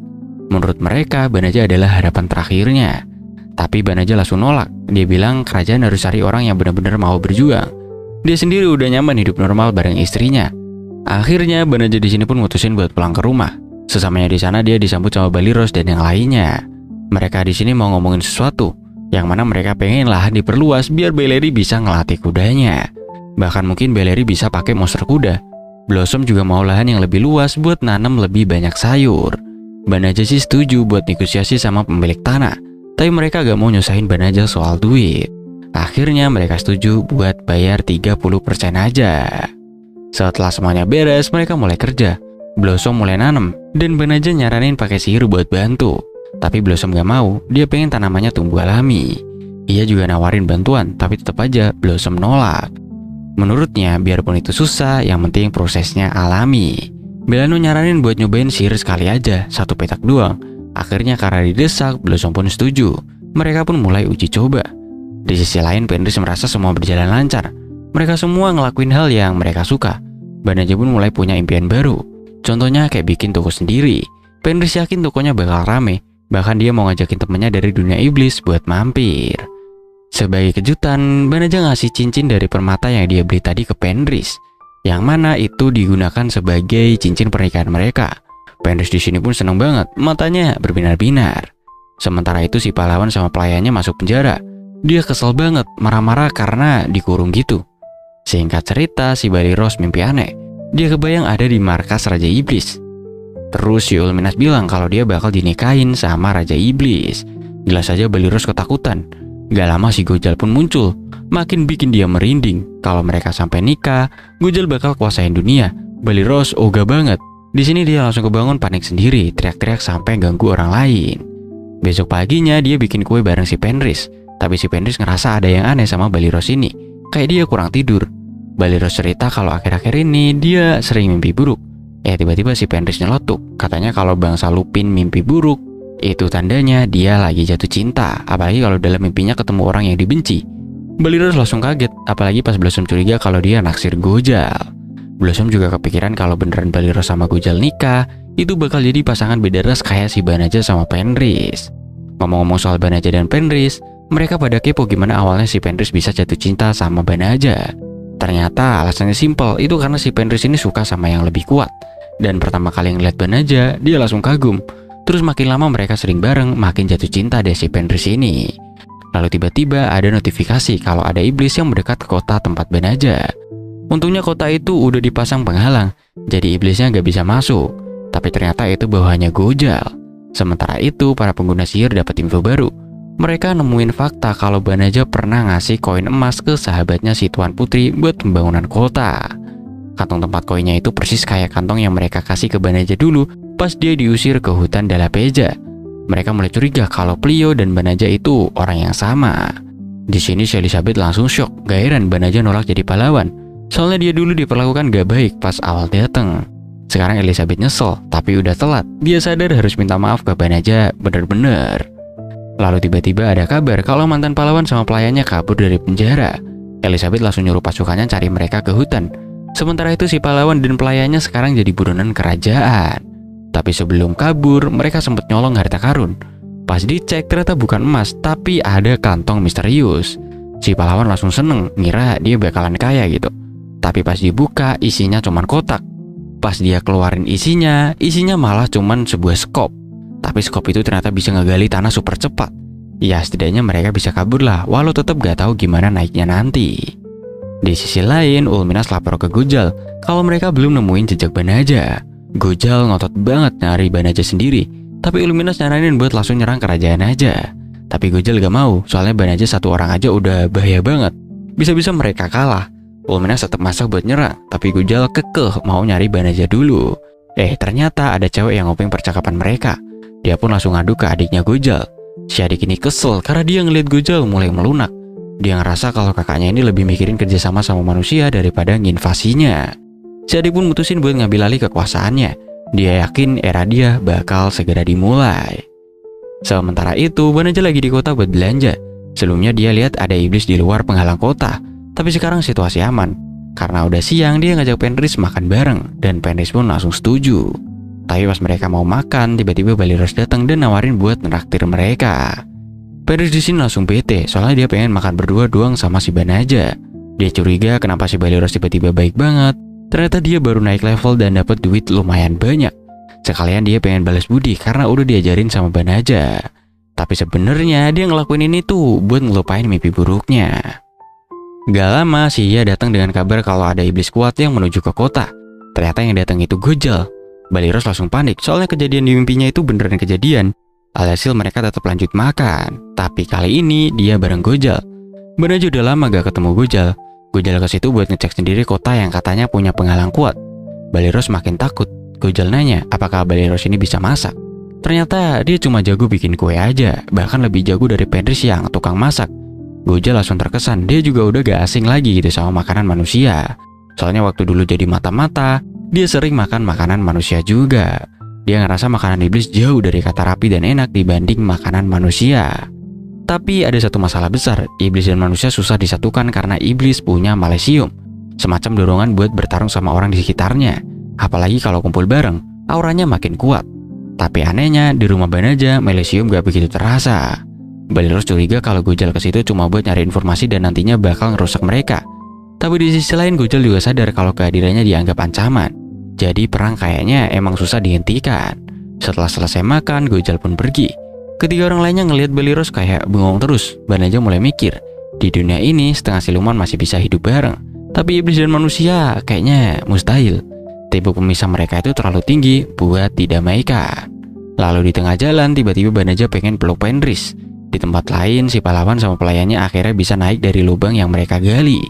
Menurut mereka, Banaja adalah harapan terakhirnya. Tapi Banaja langsung nolak. Dia bilang kerajaan harus cari orang yang benar-benar mau berjuang. Dia sendiri udah nyaman hidup normal bareng istrinya. Akhirnya Banaja di sini pun mutusin buat pulang ke rumah. Sesamanya di sana dia disambut sama Baliros dan yang lainnya. Mereka di sini mau ngomongin sesuatu, yang mana mereka pengen lahan diperluas biar Beleri bisa ngelatih kudanya. Bahkan mungkin Beleri bisa pakai monster kuda. Blossom juga mau lahan yang lebih luas buat nanam lebih banyak sayur. Banaja sih setuju buat negosiasi sama pemilik tanah, tapi mereka gak mau nyusahin Banaja soal duit. Akhirnya mereka setuju buat bayar 30% aja. Setelah semuanya beres, mereka mulai kerja. Blossom mulai nanam, dan Banaja nyaranin pakai sihir buat bantu. Tapi Blossom gak mau, dia pengen tanamannya tumbuh alami. Ia juga nawarin bantuan, tapi tetap aja Blossom nolak. Menurutnya, biarpun itu susah, yang penting prosesnya alami. Belano nyaranin buat nyobain sihir sekali aja, 1 petak doang. Akhirnya karena didesak, Blossom pun setuju. Mereka pun mulai uji coba. Di sisi lain, Fenris merasa semua berjalan lancar. Mereka semua ngelakuin hal yang mereka suka. Banaja pun mulai punya impian baru. Contohnya kayak bikin toko sendiri. Fenris yakin tokonya bakal rame. Bahkan dia mau ngajakin temennya dari dunia iblis buat mampir. Sebagai kejutan, Banaja ngasih cincin dari permata yang dia beli tadi ke Fenris, yang mana itu digunakan sebagai cincin pernikahan mereka. Fenris di sini pun seneng banget, matanya berbinar-binar. Sementara itu si pahlawan sama pelayannya masuk penjara. Dia kesel banget, marah-marah karena dikurung gitu. Singkat cerita, si Baliros mimpi aneh. Dia kebayang ada di markas Raja Iblis. Terus si Ulminas bilang kalau dia bakal dinikahin sama Raja Iblis. Jelas saja Baliros ketakutan. Gak lama si Gojal pun muncul. Makin bikin dia merinding. Kalau mereka sampai nikah, Gojal bakal kuasain dunia. Baliros ogah banget. Di sini dia langsung kebangun panik sendiri, teriak-teriak sampai ganggu orang lain. Besok paginya dia bikin kue bareng si Fenris. Tapi si Fenris ngerasa ada yang aneh sama Baliros ini. Kayak dia kurang tidur. Baliros cerita kalau akhir-akhir ini dia sering mimpi buruk. Tiba-tiba si Fenris nyelotok. Katanya kalau bangsa Lupin mimpi buruk, itu tandanya dia lagi jatuh cinta. Apalagi kalau dalam mimpinya ketemu orang yang dibenci. Baliros langsung kaget. Apalagi pas Blossom curiga kalau dia naksir Gojal. Blossom juga kepikiran kalau beneran Baliros sama Gojal nikah, itu bakal jadi pasangan beda ras kayak si Banaja sama Fenris. Ngomong-ngomong soal Banaja dan Fenris, mereka pada kepo gimana awalnya si Fenris bisa jatuh cinta sama Banaja. Ternyata alasannya simpel, itu karena si Fenris ini suka sama yang lebih kuat. Dan pertama kali ngeliat Banaja, dia langsung kagum. Terus makin lama mereka sering bareng, makin jatuh cinta deh si Fenris ini. Lalu tiba-tiba ada notifikasi kalau ada iblis yang mendekat ke kota tempat Banaja. Untungnya kota itu udah dipasang penghalang, jadi iblisnya gak bisa masuk. Tapi ternyata itu bawahannya Gojal. Sementara itu, para pengguna sihir dapat info baru. Mereka nemuin fakta kalau Banaja pernah ngasih koin emas ke sahabatnya si Tuan Putri buat pembangunan kota. Kantong tempat koinnya itu persis kayak kantong yang mereka kasih ke Banaja dulu pas dia diusir ke hutan Dalapeja. Mereka mulai curiga kalau Plio dan Banaja itu orang yang sama. Di sini si Elizabeth langsung shock, gak heran Banaja nolak jadi pahlawan. Soalnya dia dulu diperlakukan gak baik pas awal dateng. Sekarang Elizabeth nyesel, tapi udah telat. Dia sadar harus minta maaf ke Banaja bener-bener. Lalu tiba-tiba ada kabar kalau mantan pahlawan sama pelayannya kabur dari penjara. Elizabeth langsung nyuruh pasukannya cari mereka ke hutan. Sementara itu si pahlawan dan pelayannya sekarang jadi buronan kerajaan. Tapi sebelum kabur, mereka sempat nyolong harta karun. Pas dicek ternyata bukan emas, tapi ada kantong misterius. Si pahlawan langsung seneng, ngira dia bakalan kaya gitu. Tapi pas dibuka, isinya cuman kotak. Pas dia keluarin isinya malah cuman sebuah skop. Tapi skop itu ternyata bisa ngegali tanah super cepat. Ya setidaknya mereka bisa kabur lah, walau tetap gak tahu gimana naiknya nanti. Di sisi lain, Ulminas lapor ke Gojal kalau mereka belum nemuin jejak Banaja. Gojal ngotot banget nyari Banaja sendiri, tapi Ulminas nyaranin buat langsung nyerang kerajaan aja. Tapi Gojal gak mau, soalnya Banaja satu orang aja udah bahaya banget. Bisa-bisa mereka kalah. Ulminas tetap masak buat nyerang, tapi Gojal kekeh mau nyari Banaja dulu. Ternyata ada cewek yang nguping percakapan mereka. Dia pun langsung ngadu ke adiknya Gojal. Si adik ini kesel karena dia ngeliat Gojal mulai melunak. Dia ngerasa kalau kakaknya ini lebih mikirin kerjasama sama manusia daripada nginvasinya. Si adik pun mutusin buat ngambil alih kekuasaannya. Dia yakin era dia bakal segera dimulai. Sementara itu, Banaja lagi di kota buat belanja. Sebelumnya dia lihat ada iblis di luar penghalang kota. Tapi sekarang situasi aman. Karena udah siang, dia ngajak Fenris makan bareng. Dan Fenris pun langsung setuju. Tapi pas mereka mau makan, tiba-tiba Baliros datang dan nawarin buat nraktir mereka. Fenris di sini langsung bete, soalnya dia pengen makan berdua doang sama si Banaja. Dia curiga kenapa si Baliros tiba-tiba baik banget. Ternyata dia baru naik level dan dapat duit lumayan banyak. Sekalian dia pengen balas budi karena udah diajarin sama Banaja. Tapi sebenarnya dia ngelakuin ini tuh buat ngelupain mimpi buruknya. Gak lama si Iya datang dengan kabar kalau ada iblis kuat yang menuju ke kota. Ternyata yang datang itu Gojal. Baliros langsung panik soalnya kejadian di mimpinya itu beneran kejadian. Alhasil mereka tetap lanjut makan. Tapi kali ini dia bareng Gojal. Banaja udah lama gak ketemu Gojal. Gojal ke situ buat ngecek sendiri kota yang katanya punya penghalang kuat. Baliros makin takut. Gojal nanya apakah Baliros ini bisa masak. Ternyata dia cuma jago bikin kue aja. Bahkan lebih jago dari Fenris yang tukang masak. Gojal langsung terkesan. Dia juga udah gak asing lagi gitu sama makanan manusia. Soalnya waktu dulu jadi mata-mata, dia sering makan makanan manusia juga. Dia ngerasa makanan iblis jauh dari kata rapi dan enak dibanding makanan manusia. Tapi ada satu masalah besar, iblis dan manusia susah disatukan karena iblis punya malesium. Semacam dorongan buat bertarung sama orang di sekitarnya. Apalagi kalau kumpul bareng, auranya makin kuat. Tapi anehnya, di rumah Banaja, malesium gak begitu terasa. Baliros curiga kalau Gojal ke situ cuma buat nyari informasi dan nantinya bakal ngerusak mereka. Tapi di sisi lain Gojal juga sadar kalau kehadirannya dianggap ancaman. Jadi perang kayaknya emang susah dihentikan. Setelah selesai makan, Gojal pun pergi. Ketiga orang lainnya ngelihat Baliros kayak bengong terus. Banaja mulai mikir, di dunia ini setengah siluman masih bisa hidup bareng. Tapi iblis dan manusia kayaknya mustahil. Tembok pemisah mereka itu terlalu tinggi buat didamaikan. Lalu di tengah jalan tiba-tiba Banaja pengen peluk Fenris. Di tempat lain si pahlawan sama pelayannya akhirnya bisa naik dari lubang yang mereka gali.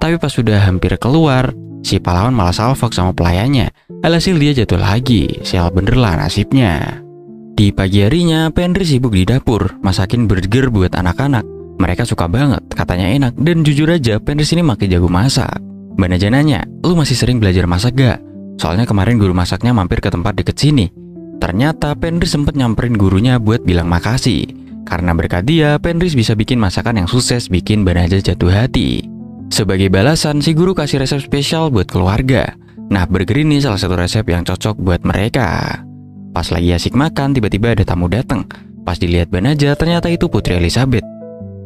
Tapi pas sudah hampir keluar, si pahlawan malah salfok sama pelayannya. Alhasil dia jatuh lagi. Sial bener lah nasibnya. Di pagi harinya, Fenris sibuk di dapur, masakin burger buat anak-anak. Mereka suka banget, katanya enak. Dan jujur aja, Fenris ini makin jago masak. Banaja nanya, lu masih sering belajar masak gak? Soalnya kemarin guru masaknya mampir ke tempat deket sini. Ternyata Fenris sempet nyamperin gurunya buat bilang makasih. Karena berkat dia, Fenris bisa bikin masakan yang sukses bikin Banaja jatuh hati. Sebagai balasan, si guru kasih resep spesial buat keluarga. Nah, burger ini salah satu resep yang cocok buat mereka. Pas lagi asik makan, tiba-tiba ada tamu datang. Pas dilihat Banaja, ternyata itu Putri Elizabeth.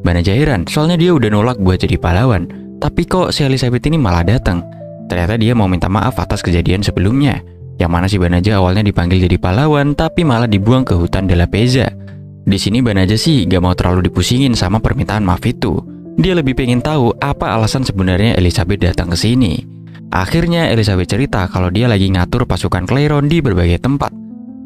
Banaja heran, soalnya dia udah nolak buat jadi pahlawan. Tapi kok si Elizabeth ini malah datang? Ternyata dia mau minta maaf atas kejadian sebelumnya. Yang mana si Banaja awalnya dipanggil jadi pahlawan, tapi malah dibuang ke hutan de la Peza. Di sini Banaja sih gak mau terlalu dipusingin sama permintaan maaf itu. Dia lebih pengen tahu apa alasan sebenarnya Elizabeth datang ke sini. Akhirnya Elizabeth cerita kalau dia lagi ngatur pasukan Clairon di berbagai tempat.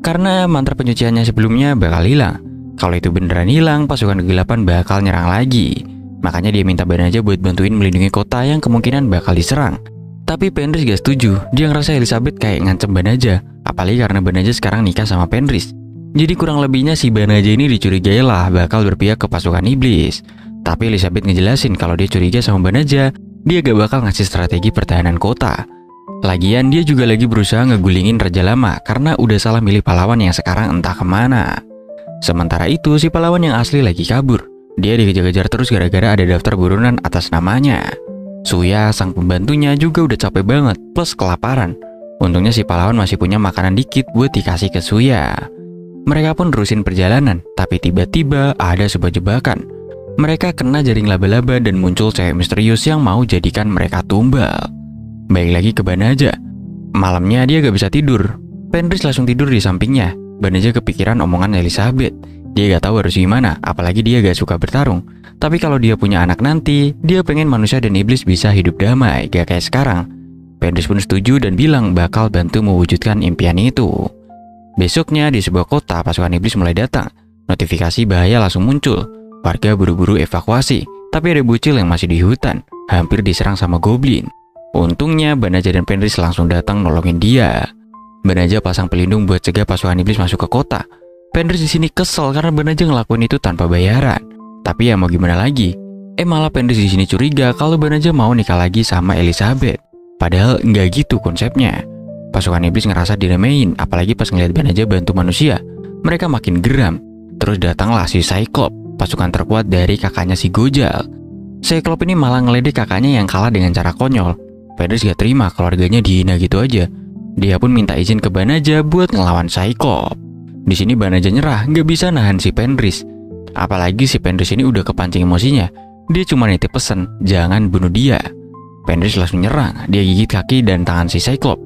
Karena mantra penyuciannya sebelumnya bakal hilang. Kalau itu beneran hilang, pasukan kegelapan bakal nyerang lagi. Makanya dia minta Banaja buat bantuin melindungi kota yang kemungkinan bakal diserang. Tapi Fenris gak setuju. Dia ngerasa Elizabeth kayak ngancem Banaja. Apalagi karena Banaja sekarang nikah sama Fenris. Jadi kurang lebihnya si Banaja ini dicurigai lah bakal berpihak ke pasukan iblis. Tapi Elizabeth ngejelasin kalau dia curiga sama Banaja, dia gak bakal ngasih strategi pertahanan kota. Lagian dia juga lagi berusaha ngegulingin Raja Lama karena udah salah milih pahlawan yang sekarang entah kemana. Sementara itu si pahlawan yang asli lagi kabur. Dia dikejar-kejar terus gara-gara ada daftar buronan atas namanya. Suya sang pembantunya juga udah capek banget plus kelaparan. Untungnya si pahlawan masih punya makanan dikit buat dikasih ke Suya. Mereka pun terusin perjalanan, tapi tiba-tiba ada sebuah jebakan. Mereka kena jaring laba-laba dan muncul cewek misterius yang mau jadikan mereka tumbal. Baik lagi ke Banaja. Malamnya dia gak bisa tidur. Fenris langsung tidur di sampingnya. Banaja kepikiran omongan Elizabeth. Dia gak tahu harus gimana, apalagi dia gak suka bertarung. Tapi kalau dia punya anak nanti, dia pengen manusia dan iblis bisa hidup damai, gak kayak sekarang. Fenris pun setuju dan bilang bakal bantu mewujudkan impian itu. Besoknya di sebuah kota, pasukan iblis mulai datang. Notifikasi bahaya langsung muncul. Warga buru-buru evakuasi, tapi ada bocil yang masih di hutan, hampir diserang sama goblin. Untungnya Banaja dan Fenris langsung datang nolongin dia. Banaja pasang pelindung buat cegah pasukan iblis masuk ke kota. Fenris di sini kesel karena Banaja ngelakuin itu tanpa bayaran. Tapi ya mau gimana lagi? Malah Fenris di sini curiga kalau Banaja mau nikah lagi sama Elizabeth. Padahal nggak gitu konsepnya. Pasukan iblis ngerasa diremehin, apalagi pas ngeliat Banaja bantu manusia. Mereka makin geram. Terus datanglah si Cyclops, pasukan terkuat dari kakaknya si Gojal. Cyclops ini malah ngeledek kakaknya yang kalah dengan cara konyol. Fenris gak terima keluarganya dihina gitu aja. Dia pun minta izin ke Banhaja buat ngelawan Cyclops. Di sini Banhaja nyerah, gak bisa nahan si Fenris. Apalagi si Fenris ini udah kepancing emosinya. Dia cuma nitip pesen, jangan bunuh dia. Fenris langsung nyerang, dia gigit kaki dan tangan si Cyclops.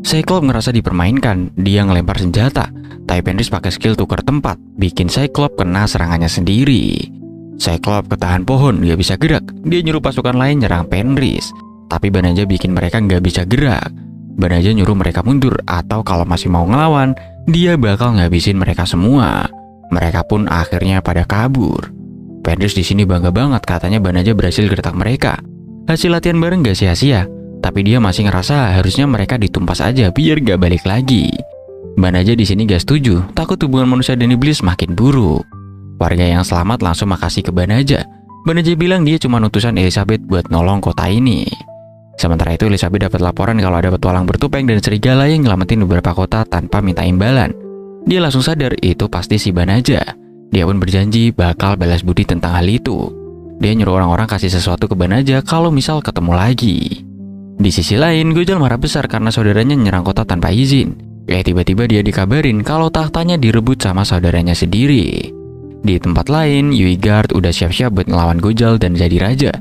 Cyclops ngerasa dipermainkan, dia ngelempar senjata. Tapi Fenris pakai skill tukar tempat, bikin Cyclops kena serangannya sendiri. Cyclops ketahan pohon, gak bisa gerak. Dia nyuruh pasukan lain nyerang Fenris. Tapi Banhaja bikin mereka gak bisa gerak. Banhaja nyuruh mereka mundur, atau kalau masih mau ngelawan, dia bakal ngabisin mereka semua. Mereka pun akhirnya pada kabur. Fenris di sini bangga banget, katanya Banhaja berhasil gertak mereka. Hasil latihan bareng gak sia-sia, tapi dia masih ngerasa harusnya mereka ditumpas aja biar gak balik lagi. Banhaja di sini gak setuju, takut hubungan manusia dan iblis makin buruk. Warga yang selamat langsung makasih ke Banhaja. Banhaja bilang dia cuma utusan Elizabeth buat nolong kota ini. Sementara itu Elizabeth dapat laporan kalau ada petualang bertopeng dan serigala yang nyelamatin beberapa kota tanpa minta imbalan. Dia langsung sadar itu pasti si Banhaja. Dia pun berjanji bakal balas budi tentang hal itu. Dia nyuruh orang-orang kasih sesuatu ke Banhaja kalau misal ketemu lagi. Di sisi lain, Gojal marah besar karena saudaranya nyerang kota tanpa izin. Tiba-tiba dia dikabarin kalau tahtanya direbut sama saudaranya sendiri. Di tempat lain, Yuigard udah siap-siap buat ngelawan Gojal dan jadi raja.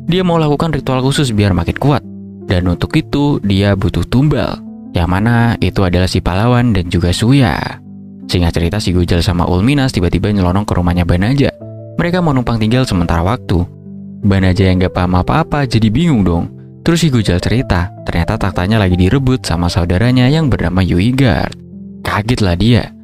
Dia mau lakukan ritual khusus biar makin kuat. Dan untuk itu, dia butuh tumbal. Yang mana itu adalah si pahlawan dan juga Suya. Singkat cerita, si Gojal sama Ulminas tiba-tiba nyelonong ke rumahnya Banhaja. Mereka mau numpang tinggal sementara waktu. Banhaja yang gak paham apa-apa jadi bingung dong. Terus si Gojal cerita, ternyata tahtanya lagi direbut sama saudaranya yang bernama Yuigard. Kagetlah dia.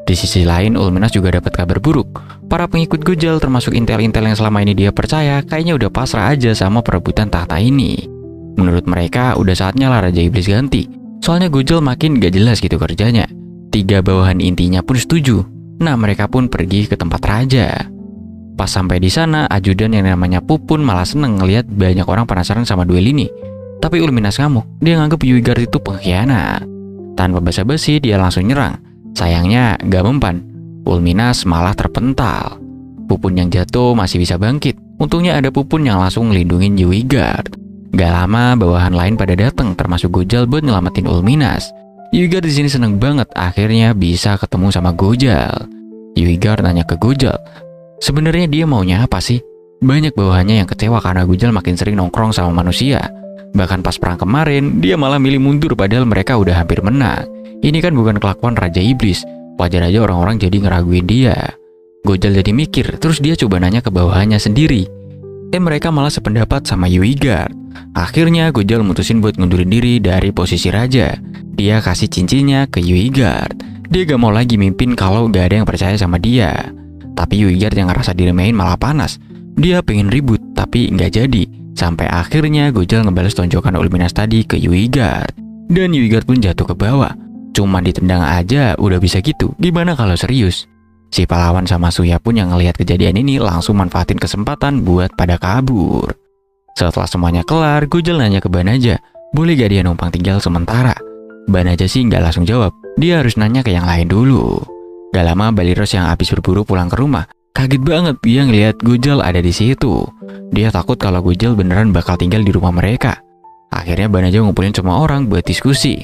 Di sisi lain, Ulminas juga dapat kabar buruk. Para pengikut Gojal termasuk intel-intel yang selama ini dia percaya kayaknya udah pasrah aja sama perebutan tahta ini. Menurut mereka udah saatnya lah Raja Iblis ganti. Soalnya Gojal makin gak jelas gitu kerjanya. 3 bawahan intinya pun setuju. Nah, mereka pun pergi ke tempat raja. Pas sampai di sana, ajudan yang namanya Pupun malah seneng ngelihat banyak orang penasaran sama duel ini. Tapi Ulminas ngamuk, dia nganggep Yuigard itu pengkhianat. Tanpa basa-basi, dia langsung nyerang. Sayangnya gak mempan. Ulminas malah terpental. Pupun yang jatuh masih bisa bangkit. Untungnya ada Pupun yang langsung ngelindungin Yuigard. Gak lama, bawahan lain pada datang, termasuk Gojal buat nyelamatin Ulminas. Yuigard di sini seneng banget, akhirnya bisa ketemu sama Gojal. Yuigard nanya ke Gojal, sebenarnya dia maunya apa sih? Banyak bawahannya yang kecewa karena Gojal makin sering nongkrong sama manusia. Bahkan pas perang kemarin, dia malah milih mundur padahal mereka udah hampir menang. Ini kan bukan kelakuan Raja Iblis. Wajar aja orang-orang jadi ngeraguin dia. Gojal jadi mikir, terus dia coba nanya ke bawahannya sendiri. Mereka malah sependapat sama Yuigard. Akhirnya Gojal mutusin buat ngundurin diri dari posisi raja. Dia kasih cincinnya ke Yuigard. Dia gak mau lagi mimpin kalau gak ada yang percaya sama dia. Tapi Yuigard yang ngerasa diremehin malah panas. Dia pengen ribut tapi gak jadi. Sampai akhirnya Gojal ngebales tonjokan Ulminas tadi ke Yuigard. Dan Yuigard pun jatuh ke bawah. Cuma ditendang aja udah bisa gitu. Gimana kalau serius? Si pahlawan sama Suya pun yang ngelihat kejadian ini langsung manfaatin kesempatan buat pada kabur. Setelah semuanya kelar, Gojal nanya ke Banhaja, boleh gak dia numpang tinggal sementara? Banhaja sih nggak langsung jawab, dia harus nanya ke yang lain dulu. Gak lama Baliros yang habis berburu pulang ke rumah, kaget banget dia ngelihat Gojal ada di situ. Dia takut kalau Gojal beneran bakal tinggal di rumah mereka. Akhirnya Banhaja ngumpulin semua orang buat diskusi.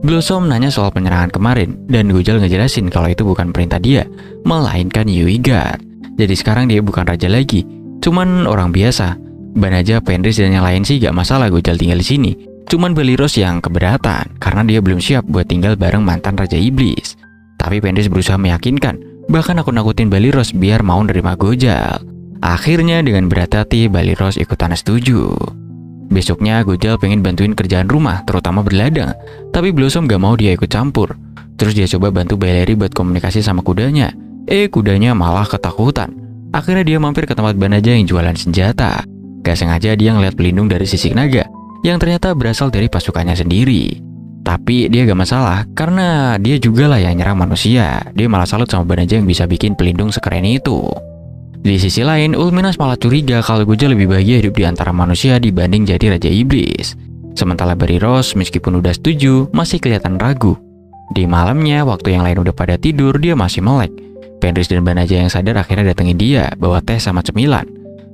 Blossom nanya soal penyerangan kemarin, dan Gojal ngejelasin kalau itu bukan perintah dia, melainkan Yuigard. Jadi sekarang dia bukan raja lagi, cuman orang biasa. Banhaja, Fenris, dan yang lain sih gak masalah Gojal tinggal di sini. Cuman Baliros yang keberatan, karena dia belum siap buat tinggal bareng mantan Raja Iblis. Tapi Fenris berusaha meyakinkan, bahkan nakut-nakutin Baliros biar mau nerima Gojal. Akhirnya dengan berat hati, Baliros ikutan setuju. Besoknya Gojal pengen bantuin kerjaan rumah, terutama berladang. Tapi Blossom gak mau dia ikut campur. Terus dia coba bantu Baleri buat komunikasi sama kudanya. Kudanya malah ketakutan. Akhirnya dia mampir ke tempat Banhaja yang jualan senjata. Gak sengaja dia ngeliat pelindung dari sisik naga, yang ternyata berasal dari pasukannya sendiri. Tapi dia gak masalah, karena dia juga lah yang nyerang manusia. Dia malah salut sama Banhaja yang bisa bikin pelindung sekeren itu. Di sisi lain, Ulminas malah curiga kalau Gojal lebih bahagia hidup di antara manusia dibanding jadi Raja Iblis. Sementara Baliros meskipun udah setuju, masih kelihatan ragu. Di malamnya, waktu yang lain udah pada tidur, dia masih melek. Penris dan Banaja yang sadar akhirnya datengin dia, bawa teh sama cemilan.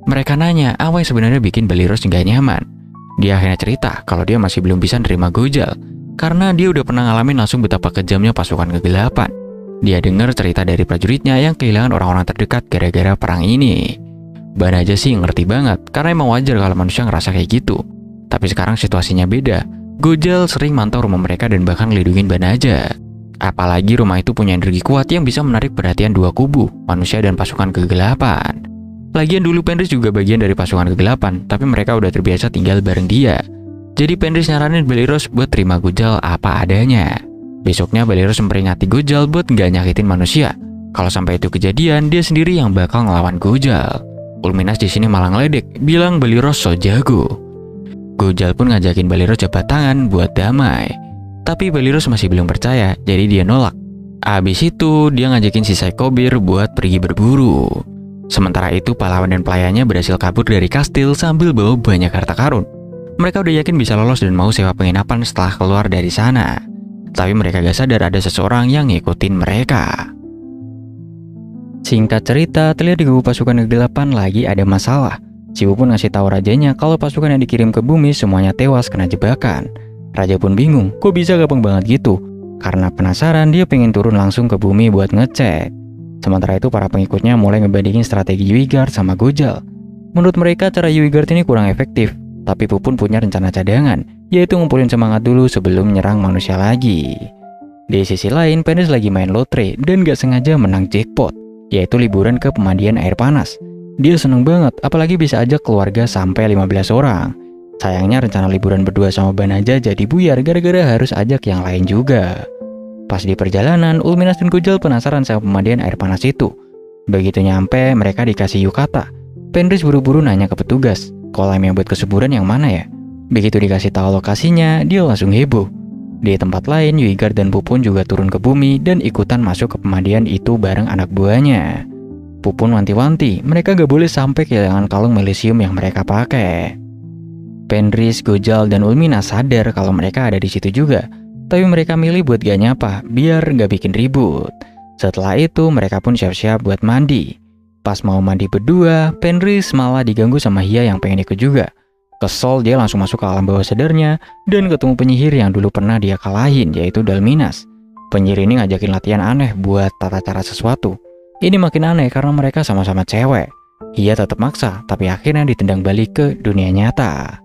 Mereka nanya apa yang sebenarnya bikin Baliros nggak nyaman. Dia akhirnya cerita kalau dia masih belum bisa nerima Gojal, karena dia udah pernah ngalamin langsung betapa kejamnya pasukan kegelapan. Dia dengar cerita dari prajuritnya yang kehilangan orang-orang terdekat gara-gara perang ini. Banaja sih ngerti banget, karena emang wajar kalau manusia ngerasa kayak gitu. Tapi sekarang situasinya beda. Gojal sering mantau rumah mereka dan bahkan ngelindungin Banaja. Apalagi rumah itu punya energi kuat yang bisa menarik perhatian dua kubu, manusia dan pasukan kegelapan. Lagian dulu Penris juga bagian dari pasukan kegelapan, tapi mereka udah terbiasa tinggal bareng dia. Jadi Penris nyaranin Baliros buat terima Gojal apa adanya. Besoknya Baliros memperingati Gojal buat nggak nyakitin manusia. Kalau sampai itu kejadian, dia sendiri yang bakal ngelawan Gojal. Ulminas di sini malah ngeledek, bilang Baliros so jago. Gojal pun ngajakin Baliros jabat tangan buat damai. Tapi Baliros masih belum percaya, jadi dia nolak. Abis itu, dia ngajakin si Saikobir buat pergi berburu. Sementara itu, pahlawan dan pelayannya berhasil kabur dari kastil sambil bawa banyak harta karun. Mereka udah yakin bisa lolos dan mau sewa penginapan setelah keluar dari sana. Tapi mereka gak sadar ada seseorang yang ngikutin mereka. Singkat cerita, terlihat di kubu pasukan kegelapan lagi ada masalah. Si pun ngasih tahu rajanya kalau pasukan yang dikirim ke bumi semuanya tewas kena jebakan. Raja pun bingung, kok bisa gampang banget gitu? Karena penasaran, dia pengen turun langsung ke bumi buat ngecek. Sementara itu para pengikutnya mulai ngebandingin strategi Yuigard sama Gojal. Menurut mereka cara Yuigard ini kurang efektif, tapi Pupun punya rencana cadangan, yaitu ngumpulin semangat dulu sebelum nyerang manusia lagi. Di sisi lain, Penris lagi main lotre dan gak sengaja menang jackpot, yaitu liburan ke pemandian air panas. Dia seneng banget, apalagi bisa ajak keluarga sampai 15 orang. Sayangnya rencana liburan berdua sama Banaja jadi buyar gara-gara harus ajak yang lain juga. Pas di perjalanan, Ulminas dan Gojal penasaran sama pemandian air panas itu. Begitu nyampe, mereka dikasih yukata. Penris buru-buru nanya ke petugas, kolam yang buat kesuburan yang mana ya? Begitu dikasih tahu lokasinya, dia langsung heboh. Di tempat lain, Yuigard dan Pupun juga turun ke bumi dan ikutan masuk ke pemandian itu bareng anak buahnya. Pupun wanti-wanti, mereka gak boleh sampai kehilangan kalung melisium yang mereka pakai. Penris, Gojal, dan Ulminas sadar kalau mereka ada di situ juga, tapi mereka milih buat gak nyapa, biar gak bikin ribut. Setelah itu, mereka pun siap-siap buat mandi. Pas mau mandi berdua, Penris malah diganggu sama Hia yang pengen ikut juga. Kesel, dia langsung masuk ke alam bawah sadarnya dan ketemu penyihir yang dulu pernah dia kalahin, yaitu Dalminas. Penyihir ini ngajakin latihan aneh buat tata cara sesuatu. Ini makin aneh karena mereka sama-sama cewek. Hia tetap maksa, tapi akhirnya ditendang balik ke dunia nyata.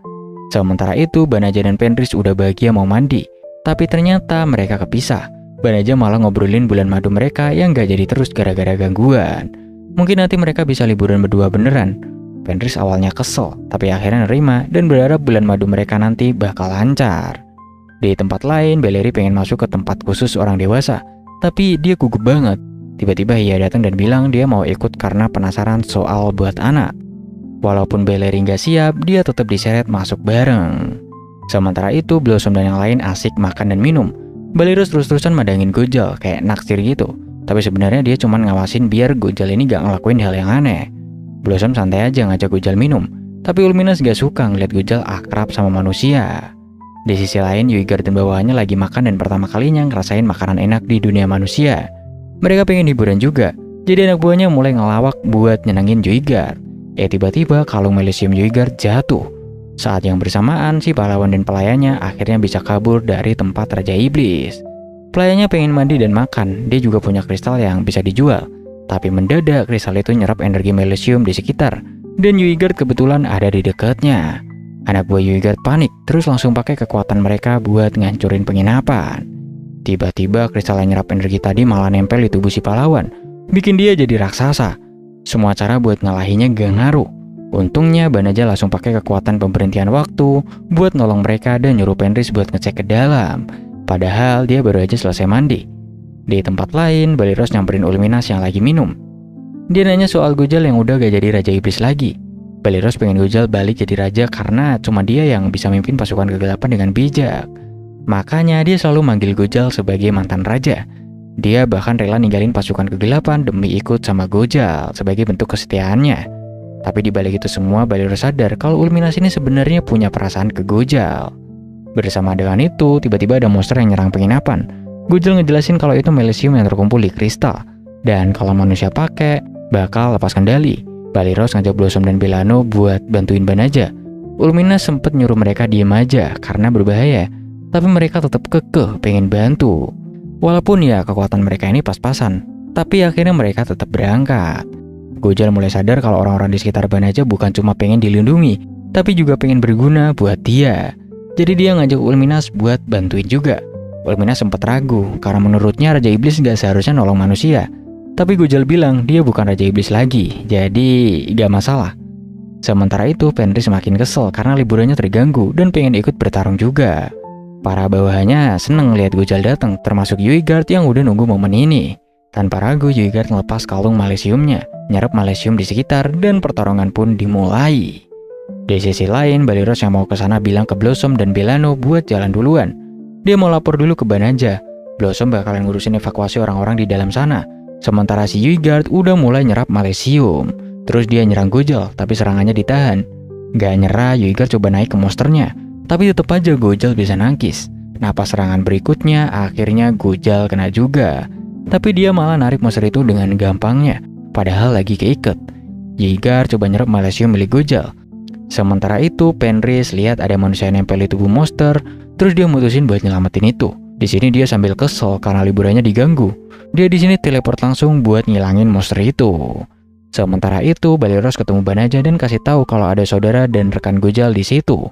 Sementara itu, Banaja dan Penris udah bahagia mau mandi. Tapi ternyata mereka kepisah. Banaja malah ngobrolin bulan madu mereka yang gak jadi terus gara-gara gangguan. Mungkin nanti mereka bisa liburan berdua beneran. Penris awalnya kesel, tapi akhirnya nerima dan berharap bulan madu mereka nanti bakal lancar. Di tempat lain, Beleri pengen masuk ke tempat khusus orang dewasa. Tapi dia gugup banget. Tiba-tiba Hia datang dan bilang dia mau ikut karena penasaran soal buat anak. Walaupun Beleri nggak siap, dia tetap diseret masuk bareng. Sementara itu, Blossom dan yang lain asik makan dan minum. Baliros terus-terusan madangin Gojal, kayak naksir gitu. Tapi sebenarnya dia cuma ngawasin biar Gojal ini gak ngelakuin hal yang aneh. Blossom santai aja ngajak Gojal minum, tapi Ulminas gak suka ngeliat Gojal akrab sama manusia. Di sisi lain, Yuigard dan bawahannya lagi makan dan pertama kalinya ngerasain makanan enak di dunia manusia. Mereka pengen hiburan juga, jadi anak buahnya mulai ngelawak buat nyenengin Yuigard. Tiba-tiba kalung melisium Yuigard jatuh. Saat yang bersamaan, si pahlawan dan pelayannya akhirnya bisa kabur dari tempat Raja Iblis. Pelayannya pengen mandi dan makan, dia juga punya kristal yang bisa dijual. Tapi mendadak kristal itu nyerap energi melisium di sekitar, dan Yuigard kebetulan ada di dekatnya. Anak buah Yuigard panik, terus langsung pakai kekuatan mereka buat ngancurin penginapan. Tiba-tiba kristal yang nyerap energi tadi malah nempel di tubuh si pahlawan, bikin dia jadi raksasa. Semua cara buat ngalahinya gak ngaruh. Untungnya Banaja langsung pakai kekuatan pemberhentian waktu buat nolong mereka dan nyuruh Penris buat ngecek ke dalam. Padahal dia baru aja selesai mandi. Di tempat lain, Baliros nyamperin Ulminas yang lagi minum. Dia nanya soal Gojal yang udah gak jadi Raja Iblis lagi. Baliros pengen Gojal balik jadi raja karena cuma dia yang bisa mimpin pasukan kegelapan dengan bijak. Makanya dia selalu manggil Gojal sebagai mantan raja. Dia bahkan rela ninggalin pasukan kegelapan demi ikut sama Gojal sebagai bentuk kesetiaannya. Tapi di balik itu semua, Baliros sadar kalau Ulminas ini sebenarnya punya perasaan ke Gojal. Bersama dengan itu, tiba-tiba ada monster yang nyerang penginapan. Gojal ngejelasin kalau itu melisium yang terkumpul di kristal. Dan kalau manusia pakai, bakal lepas kendali. Baliros ngajak Blossom dan Bellano buat bantuin Banhaja. Ulminas sempet nyuruh mereka diem aja karena berbahaya, tapi mereka tetap kekeh pengen bantu. Walaupun ya kekuatan mereka ini pas-pasan, tapi akhirnya mereka tetap berangkat. Gojal mulai sadar kalau orang-orang di sekitar Banhaja bukan cuma pengen dilindungi, tapi juga pengen berguna buat dia. Jadi dia ngajak Ulminas buat bantuin juga. Ulminas sempat ragu karena menurutnya Raja Iblis gak seharusnya nolong manusia. Tapi Gojal bilang dia bukan Raja Iblis lagi, jadi gak masalah. Sementara itu Fenris semakin kesel karena liburannya terganggu dan pengen ikut bertarung juga. Para bawahannya seneng lihat Gojal datang, termasuk Yuigard yang udah nunggu momen ini. Tanpa ragu Yuigard ngelepas kalung malesiumnya, nyerap malesium di sekitar, dan pertarungan pun dimulai. Di sisi lain, Baliros yang mau ke sana bilang ke Blossom dan Bellano buat jalan duluan. Dia mau lapor dulu ke Banhaja. Blossom bakalan ngurusin evakuasi orang-orang di dalam sana. Sementara si Yuigard udah mulai nyerap malesium. Terus dia nyerang Gojal, tapi serangannya ditahan. Gak nyerah, Yuigard coba naik ke monsternya, tapi tetep aja Gojal bisa nangkis. Nah pas serangan berikutnya, akhirnya Gojal kena juga. Tapi dia malah narik monster itu dengan gampangnya, padahal lagi keiket. Yuigard coba nyerap malesium milik Gojal. Sementara itu, Fenris lihat ada manusia nempel di tubuh monster, terus dia mutusin buat nyelamatin itu. Di sini dia sambil kesel karena liburannya diganggu. Dia di sini teleport langsung buat ngilangin monster itu. Sementara itu, Baliros ketemu Banhaja dan kasih tahu kalau ada saudara dan rekan Gojal di situ.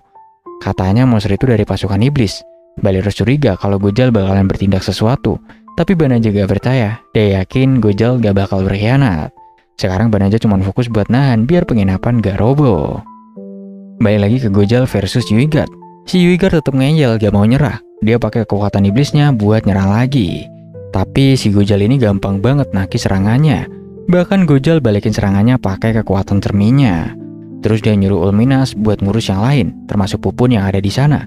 Katanya monster itu dari pasukan iblis. Baliros curiga kalau Gojal bakalan bertindak sesuatu, tapi Banhaja gak percaya. Dia yakin Gojal gak bakal berkhianat. Sekarang Banhaja cuma fokus buat nahan biar penginapan gak roboh. Balik lagi ke Gojal versus Yuigard. Si Yuigard tetap ngeyel gak mau nyerah. Dia pakai kekuatan iblisnya buat nyerang lagi. Tapi si Gojal ini gampang banget nangkis serangannya. Bahkan Gojal balikin serangannya pakai kekuatan cerminnya. Terus dia nyuruh Ulminas buat ngurus yang lain, termasuk Pupun yang ada di sana.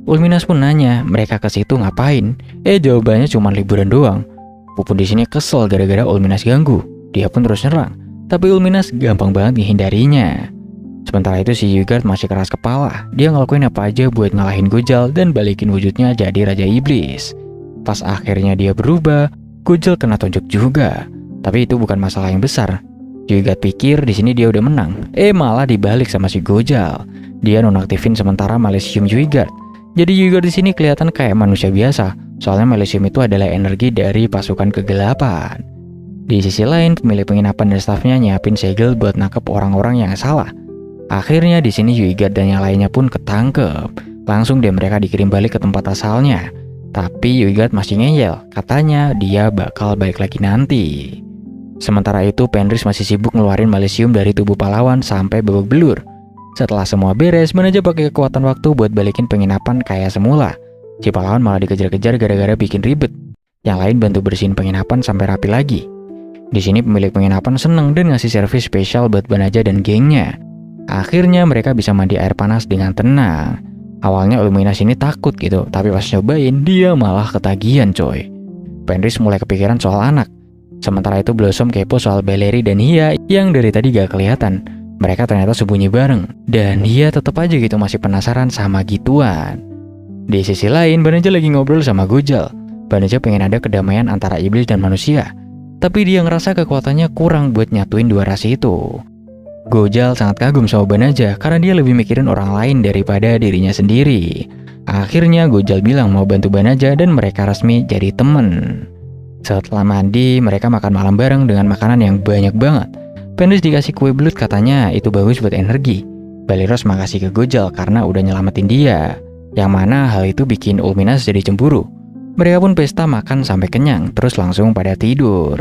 Ulminas pun nanya, mereka ke situ ngapain? Jawabannya cuma liburan doang. Pupun di sini kesel gara-gara Ulminas ganggu. Dia pun terus nyerang, tapi Ulminas gampang banget menghindarinya. Sementara itu si Yuigard masih keras kepala. Dia ngelakuin apa aja buat ngalahin Gojal dan balikin wujudnya jadi Raja Iblis. Pas akhirnya dia berubah, Gojal kena tonjok juga. Tapi itu bukan masalah yang besar. Yuigard pikir di sini dia udah menang. Malah dibalik sama si Gojal. Dia nonaktifin sementara malesium Yuigard. Jadi Yuigard di sini kelihatan kayak manusia biasa. Soalnya malesium itu adalah energi dari pasukan kegelapan. Di sisi lain, pemilik penginapan dan stafnya nyiapin segel buat nangkep orang-orang yang salah. Akhirnya di sini Yuigard dan yang lainnya pun ketangkep. Langsung deh mereka dikirim balik ke tempat asalnya. Tapi Yuigard masih ngeyel. Katanya dia bakal balik lagi nanti. Sementara itu Fenris masih sibuk ngeluarin malesium dari tubuh pahlawan sampai babak belur. Setelah semua beres, Banhaja pakai kekuatan waktu buat balikin penginapan kayak semula. Si pahlawan malah dikejar-kejar gara-gara bikin ribet. Yang lain bantu bersihin penginapan sampai rapi lagi. Di sini pemilik penginapan seneng dan ngasih servis spesial buat Banhaja dan gengnya. Akhirnya mereka bisa mandi air panas dengan tenang. Awalnya Ulminas ini takut gitu, tapi pas nyobain dia malah ketagihan coy. Fenris mulai kepikiran soal anak. Sementara itu Blossom kepo soal Belleri dan Hia yang dari tadi gak kelihatan. Mereka ternyata sembunyi bareng, dan Hia tetap aja gitu masih penasaran sama gituan. Di sisi lain, Banhaja lagi ngobrol sama Gojal. Banhaja pengen ada kedamaian antara iblis dan manusia, tapi dia ngerasa kekuatannya kurang buat nyatuin dua ras itu. Gojal sangat kagum sama Banhaja karena dia lebih mikirin orang lain daripada dirinya sendiri. Akhirnya Gojal bilang mau bantu Banhaja dan mereka resmi jadi temen. Setelah mandi, mereka makan malam bareng dengan makanan yang banyak banget. Fenris dikasih kue belut, katanya itu bagus buat energi. Baliros makasih ke Gojal karena udah nyelamatin dia. Yang mana hal itu bikin Ulminas jadi cemburu. Mereka pun pesta makan sampai kenyang, terus langsung pada tidur.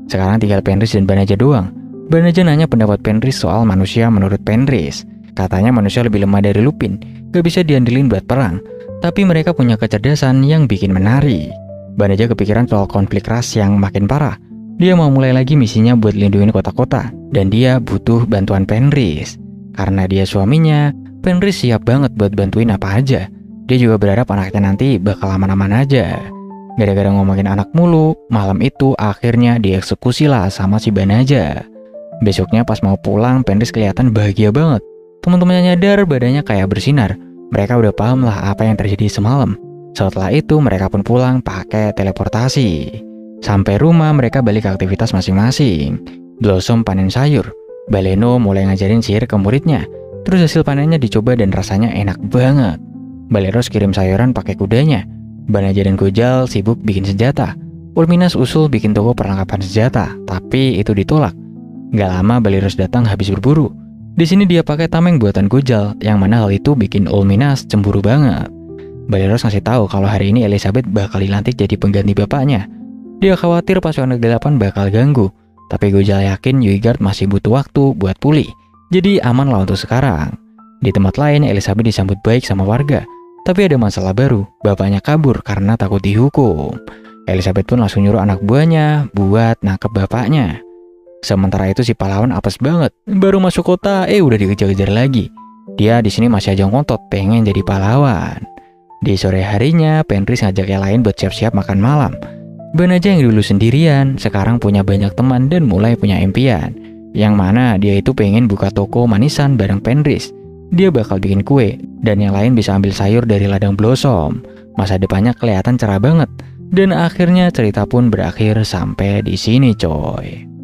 Sekarang tinggal Fenris dan Banhaja doang. Banhaja nanya pendapat Fenris soal manusia menurut Fenris. Katanya manusia lebih lemah dari Lupin, gak bisa diandelin buat perang. Tapi mereka punya kecerdasan yang bikin menarik. Banhaja kepikiran soal konflik ras yang makin parah. Dia mau mulai lagi misinya buat lindungin kota-kota, dan dia butuh bantuan Fenris. Karena dia suaminya, Fenris siap banget buat bantuin apa aja. Dia juga berharap anaknya nanti bakal aman-aman aja. Gara-gara ngomongin anak mulu, malam itu akhirnya dieksekusi lah sama si Banhaja. Besoknya pas mau pulang, Fenris kelihatan bahagia banget. Teman-temannya nyadar badannya kayak bersinar. Mereka udah paham lah apa yang terjadi semalam. Setelah itu mereka pun pulang pakai teleportasi. Sampai rumah mereka balik ke aktivitas masing-masing. Blossom panen sayur, Baleno mulai ngajarin sihir ke muridnya. Terus hasil panennya dicoba dan rasanya enak banget. Baleros kirim sayuran pakai kudanya. Banaja dan Gojal sibuk bikin senjata. Ulminas usul bikin toko perlengkapan senjata, tapi itu ditolak. Gak lama Baleros datang habis berburu. Di sini dia pakai tameng buatan Gojal, yang mana hal itu bikin Ulminas cemburu banget. Baleros ngasih tahu kalau hari ini Elizabeth bakal dilantik jadi pengganti bapaknya. Dia khawatir pasukan kegelapan bakal ganggu, tapi Gojal yakin Yuigard masih butuh waktu buat pulih. Jadi aman lah untuk sekarang. Di tempat lain Elizabeth disambut baik sama warga, tapi ada masalah baru, bapaknya kabur karena takut dihukum. Elizabeth pun langsung nyuruh anak buahnya buat nangkep bapaknya. Sementara itu si pahlawan apes banget, baru masuk kota udah dikejar-kejar lagi. Dia di sini masih aja ngotot pengen jadi pahlawan. Di sore harinya, Penrith ngajak yang lain buat siap-siap makan malam. Banaja yang dulu sendirian, sekarang punya banyak teman dan mulai punya impian. Yang mana dia itu pengen buka toko manisan bareng Penrith. Dia bakal bikin kue, dan yang lain bisa ambil sayur dari ladang Blossom. Masa depannya kelihatan cerah banget. Dan akhirnya cerita pun berakhir sampai di sini coy.